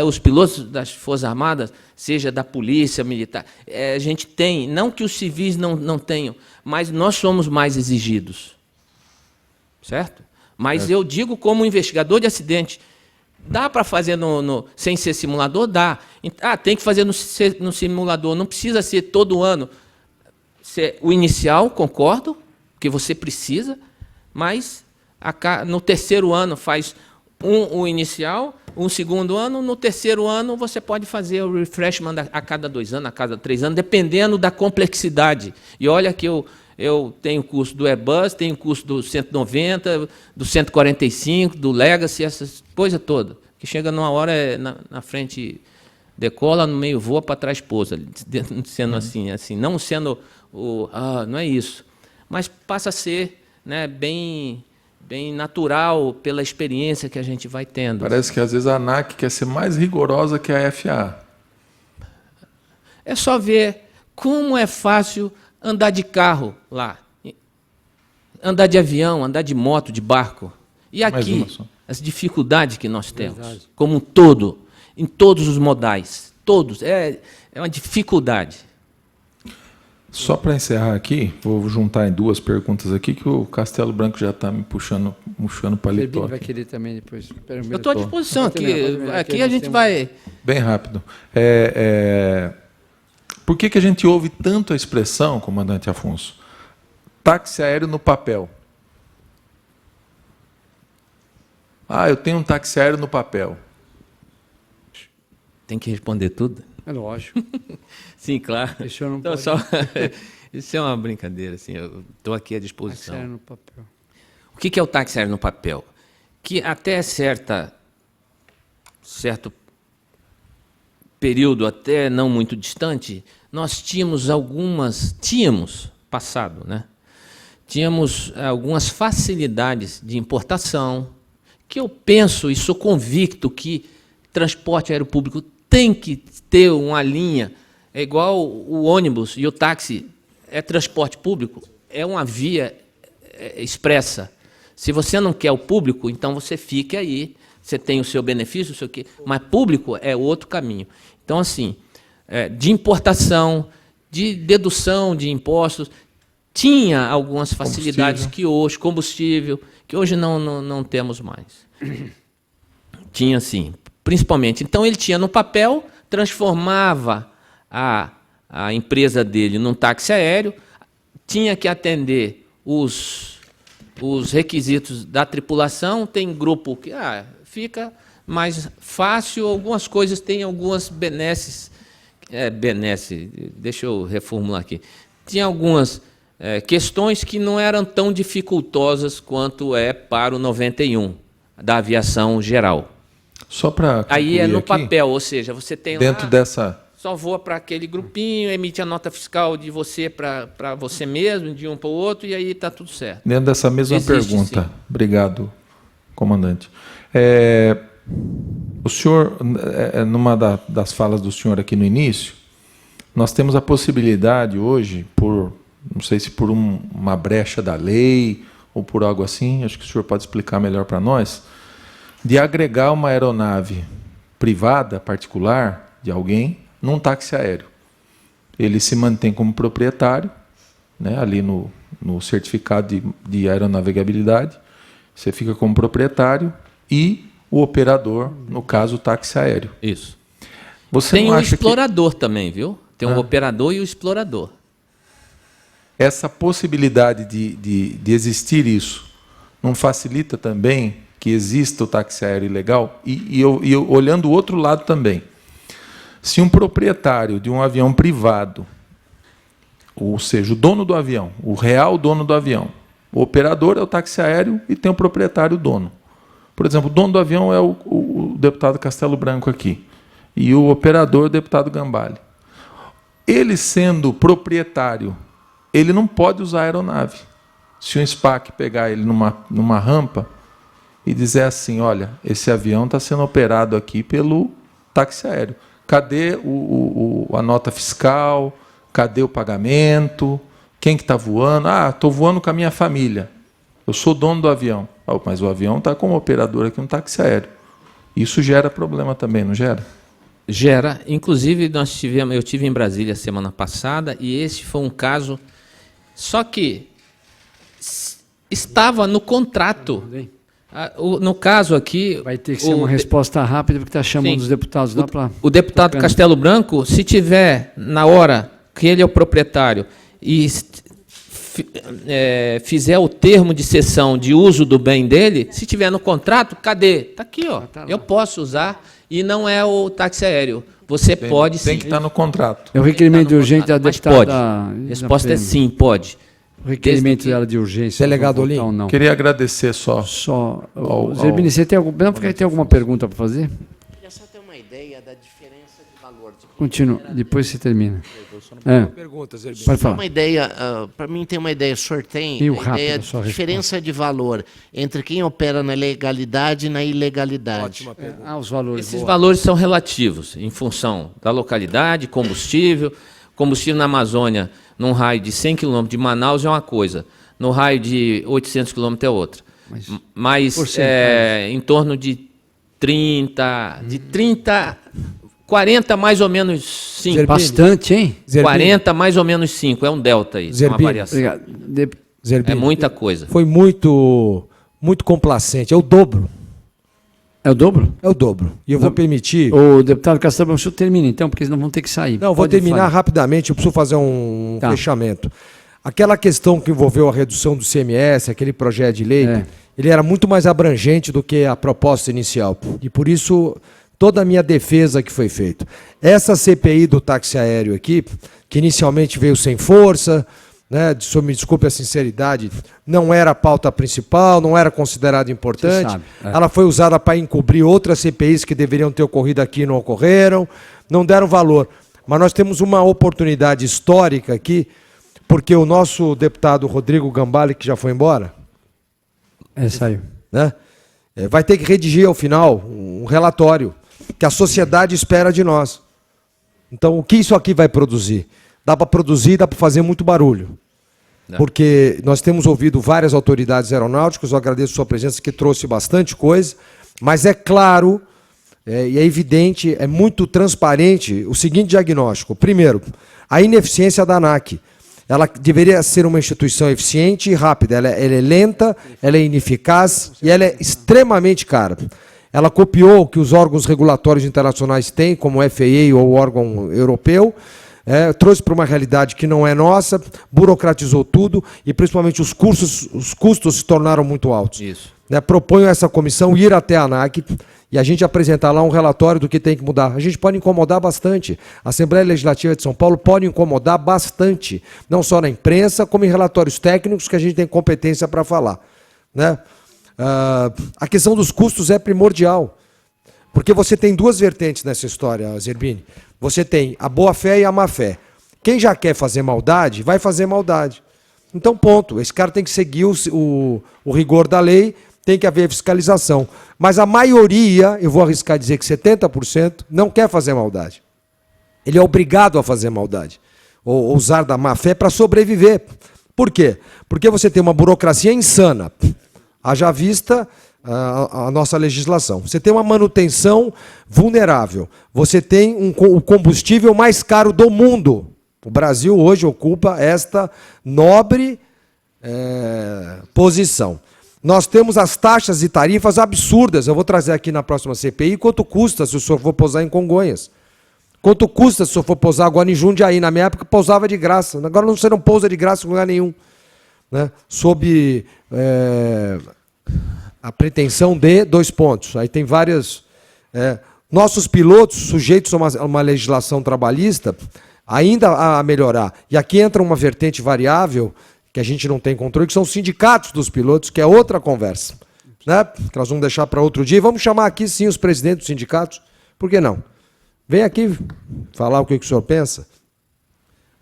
Os pilotos das Forças Armadas, seja da Polícia Militar, a gente tem, não que os civis não tenham, mas nós somos mais exigidos. Certo? Mas eu digo como investigador de acidente, dá para fazer sem ser simulador? Dá. Tem que fazer no simulador, não precisa ser todo ano. O inicial, concordo, que você precisa, mas no terceiro ano faz o inicial, um segundo ano, no terceiro ano você pode fazer o refreshment a cada 2 anos, a cada 3 anos, dependendo da complexidade. E olha que eu tenho curso do Airbus, tenho curso do 190, do 145, do Legacy, essas coisas todas. Que chega numa hora, na frente decola, no meio voa, para trás pousa. Sendo assim, não sendo não é isso. Mas passa a ser, né, bem natural pela experiência que a gente vai tendo. Parece que às vezes a ANAC quer ser mais rigorosa que a FAA. É só ver como é fácil andar de carro lá, andar de avião, andar de moto, de barco. E aqui, as dificuldades que nós temos, como um todo, em todos os modais, todos, é uma dificuldade. Só para encerrar aqui, vou juntar em 2 perguntas aqui, que o Castelo Branco já está me puxando paletó. Vai querer também depois. Eu estou à disposição. Aqui a gente vai... Bem rápido. Por que a gente ouve tanto a expressão, comandante Afonso, táxi aéreo no papel? Eu tenho um táxi aéreo no papel. Tem que responder tudo? É lógico. Sim, claro. Isso não então, pode. Isso é uma brincadeira. Assim, eu estou aqui à disposição. Táxi aéreo no papel. O que é o táxi aéreo no papel? Que até certo período, até não muito distante, nós tínhamos passado, né? Tínhamos algumas facilidades de importação, que eu penso e sou convicto que transporte aéreo público tem que ter uma linha, é igual o ônibus e o táxi, é transporte público, é uma via expressa. Se você não quer o público, então você fique aí, você tem o seu benefício, o seu quê, mas público é outro caminho. Então, assim, de importação, de dedução de impostos, tinha algumas facilidades que hoje, combustível, que hoje não temos mais. Tinha, sim, principalmente. Então, ele tinha no papel, transformava a empresa dele num táxi aéreo, tinha que atender os requisitos da tripulação, tem grupo que fica mais fácil, algumas coisas têm algumas benesses, deixa eu reformular aqui, tinha algumas questões que não eram tão dificultosas quanto é para o 91, da aviação geral. Só para aí é no papel, ou seja, você tem dentro lá, dessa... só voa para aquele grupinho, emite a nota fiscal de você para você mesmo, de um para o outro, e aí está tudo certo. Dentro dessa mesma pergunta, sim. Obrigado, comandante. O senhor, numa das falas do senhor aqui no início, nós temos a possibilidade hoje, não sei se por uma brecha da lei ou por algo assim, acho que o senhor pode explicar melhor para nós, de agregar uma aeronave privada, particular, de alguém, num táxi aéreo. Ele se mantém como proprietário, né, ali no certificado de aeronavegabilidade, você fica como proprietário e o operador, no caso, o táxi aéreo. Isso. Você tem não o acha explorador também, viu? Tem o operador e o explorador. Essa possibilidade de existir isso não facilita também que exista o táxi aéreo ilegal? E eu olhando o outro lado também. Se um proprietário de um avião privado, ou seja, o dono do avião, o real dono do avião, o operador é o táxi aéreo e tem o proprietário, o dono. Por exemplo, o dono do avião é o deputado Castelo Branco aqui, e o operador, o deputado Gambale. Ele sendo proprietário, ele não pode usar a aeronave. Se um SPAC pegar ele numa rampa e dizer assim, olha, esse avião está sendo operado aqui pelo táxi aéreo. Cadê a nota fiscal? Cadê o pagamento? Quem que está voando? Ah, estou voando com a minha família. Eu sou dono do avião. Ah, mas o avião está como operador aqui no táxi aéreo. Isso gera problema também, não gera? Gera. Inclusive, eu tive em Brasília semana passada e esse foi um caso. Só que estava no contrato. No caso aqui... Vai ter que ser uma resposta rápida, porque está chamando os deputados lá para... O deputado Castelo Branco, se tiver, na hora que ele é o proprietário, e fizer o termo de cessão de uso do bem dele, se tiver no contrato, cadê? Está aqui, ó. Eu posso usar e não é o táxi aéreo. Você pode sim. Tem que estar no contrato. É o requerimento urgente da deputada... A resposta é sim, pode. O requerimento dela de urgência. Delegado Olim. Não. Queria agradecer só. Zerbini, você tem alguma pergunta para fazer? Eu só tenho uma ideia da diferença de valor. Continua, depois você termina. Pergunta, Zerbini. Pode falar. Uma ideia, para mim tem uma ideia, o senhor tem Meio a rápido ideia a sua de diferença de valor entre quem opera na legalidade e na ilegalidade. Ótima pergunta. Os valores. Esses valores são relativos, em função da localidade, combustível. Combustível na Amazônia, num raio de 100 km de Manaus, é uma coisa. No raio de 800 km é outra. Mas em torno de 40 mais ou menos 5. Bastante, hein? 40 mais ou menos 5. É um delta aí, uma variação. Obrigado. É muita coisa. Foi muito complacente. É o dobro. É o dobro? É o dobro. E eu vou permitir... O deputado Castelo Branco, termina então, porque senão vão ter que sair. Não, vou terminar rapidamente, eu preciso fazer um fechamento. Aquela questão que envolveu a redução do CMS, aquele projeto de lei, ele era muito mais abrangente do que a proposta inicial. E por isso, toda a minha defesa que foi feita. Essa CPI do táxi aéreo aqui, que inicialmente veio sem força, né, me desculpe a sinceridade, não era a pauta principal, não era considerada importante. Ela foi usada para encobrir outras CPIs que deveriam ter ocorrido aqui e não ocorreram, não deram valor. Mas nós temos uma oportunidade histórica aqui, porque o nosso deputado Rodrigo Gambale, que já foi embora, saiu. Né, vai ter que redigir ao final um relatório que a sociedade espera de nós. Então, o que isso aqui vai produzir? Dá para produzir, dá para fazer muito barulho. Porque nós temos ouvido várias autoridades aeronáuticas, eu agradeço a sua presença, que trouxe bastante coisa, mas é claro, e é evidente, é muito transparente o seguinte diagnóstico. Primeiro, a ineficiência da ANAC. Ela deveria ser uma instituição eficiente e rápida. Ela é lenta, ela é ineficaz e ela é extremamente cara. Ela copiou o que os órgãos regulatórios internacionais têm, como o FAA ou o órgão europeu, trouxe para uma realidade que não é nossa, burocratizou tudo e, principalmente, os custos se tornaram muito altos. Isso. Proponho a essa comissão ir até a ANAC e a gente apresentar lá um relatório do que tem que mudar. A gente pode incomodar bastante. A Assembleia Legislativa de São Paulo pode incomodar bastante, não só na imprensa, como em relatórios técnicos que a gente tem competência para falar. Né? A questão dos custos é primordial, porque você tem duas vertentes nessa história, Zerbini. Você tem a boa-fé e a má-fé. Quem já quer fazer maldade, vai fazer maldade. Então, ponto. Esse cara tem que seguir o rigor da lei, tem que haver fiscalização. Mas a maioria, eu vou arriscar dizer que 70%, não quer fazer maldade. Ele é obrigado a fazer maldade. Ou usar da má-fé para sobreviver. Por quê? Porque você tem uma burocracia insana. Haja vista a nossa legislação. Você tem uma manutenção vulnerável. Você tem o combustível mais caro do mundo. O Brasil hoje ocupa esta nobre posição. Nós temos as taxas e tarifas absurdas. Eu vou trazer aqui na próxima CPI quanto custa se o senhor for pousar em Congonhas. Quanto custa se o senhor for pousar agora em Jundiaí? Na minha época pousava de graça. Agora você não pousa de graça em lugar nenhum. Né? Sob a pretensão de 2 pontos. Aí tem várias... nossos pilotos, sujeitos a uma legislação trabalhista, ainda a melhorar. E aqui entra uma vertente variável, que a gente não tem controle, que são os sindicatos dos pilotos, que é outra conversa. né? Que nós vamos deixar para outro dia. E vamos chamar aqui, sim, os presidentes dos sindicatos. Por que não? Vem aqui falar o que o senhor pensa.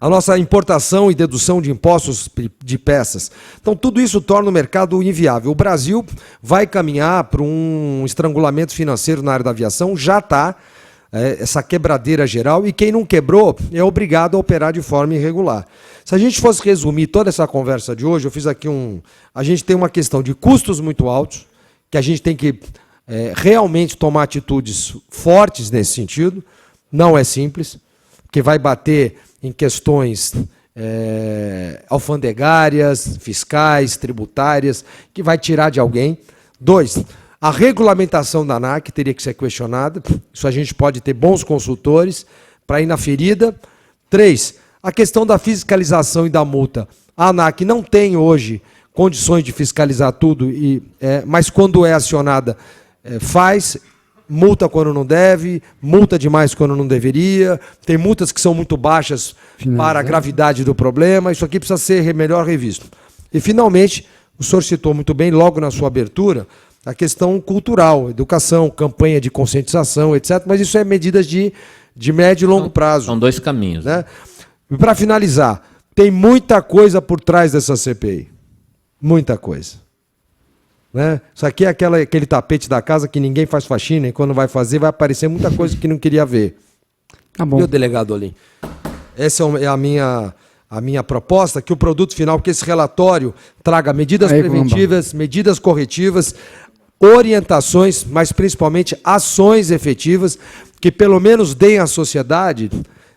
A nossa importação e dedução de impostos de peças. Então, tudo isso torna o mercado inviável. O Brasil vai caminhar para um estrangulamento financeiro na área da aviação, já está, essa quebradeira geral, e quem não quebrou é obrigado a operar de forma irregular. Se a gente fosse resumir toda essa conversa de hoje, eu fiz aqui a gente tem uma questão de custos muito altos, que a gente tem que realmente tomar atitudes fortes nesse sentido. Não é simples, porque vai bater em questões alfandegárias, fiscais, tributárias, que vai tirar de alguém. 2, a regulamentação da ANAC teria que ser questionada. Isso a gente pode ter bons consultores para ir na ferida. 3, a questão da fiscalização e da multa. A ANAC não tem hoje condições de fiscalizar tudo, mas quando é acionada, faz. Multa quando não deve, multa demais quando não deveria, tem multas que são muito baixas para a gravidade do problema. Isso aqui precisa ser melhor revisto. E, finalmente, o senhor citou muito bem, logo na sua abertura, a questão cultural, educação, campanha de conscientização, etc. Mas isso é medidas de médio e longo prazo. São 2 caminhos. Né? E, para finalizar, tem muita coisa por trás dessa CPI. Muita coisa. Né? Isso aqui é aquele tapete da casa que ninguém faz faxina e quando vai fazer vai aparecer muita coisa que não queria ver. Tá bom. Meu delegado Olim, essa é a minha proposta, que o produto final, que esse relatório traga medidas preventivas, medidas corretivas, orientações, mas principalmente ações efetivas, que pelo menos deem à sociedade,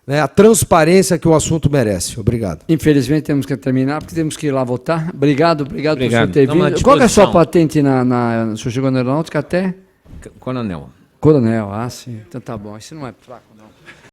né, a transparência que o assunto merece. Obrigado. Infelizmente temos que terminar, porque temos que ir lá votar. Obrigado por o senhor ter Estamos à vindo. Qual que é a sua disposição. patente o senhor chegou na aeronáutica até? Coronel. Coronel, sim. Então tá bom. Isso não é fraco.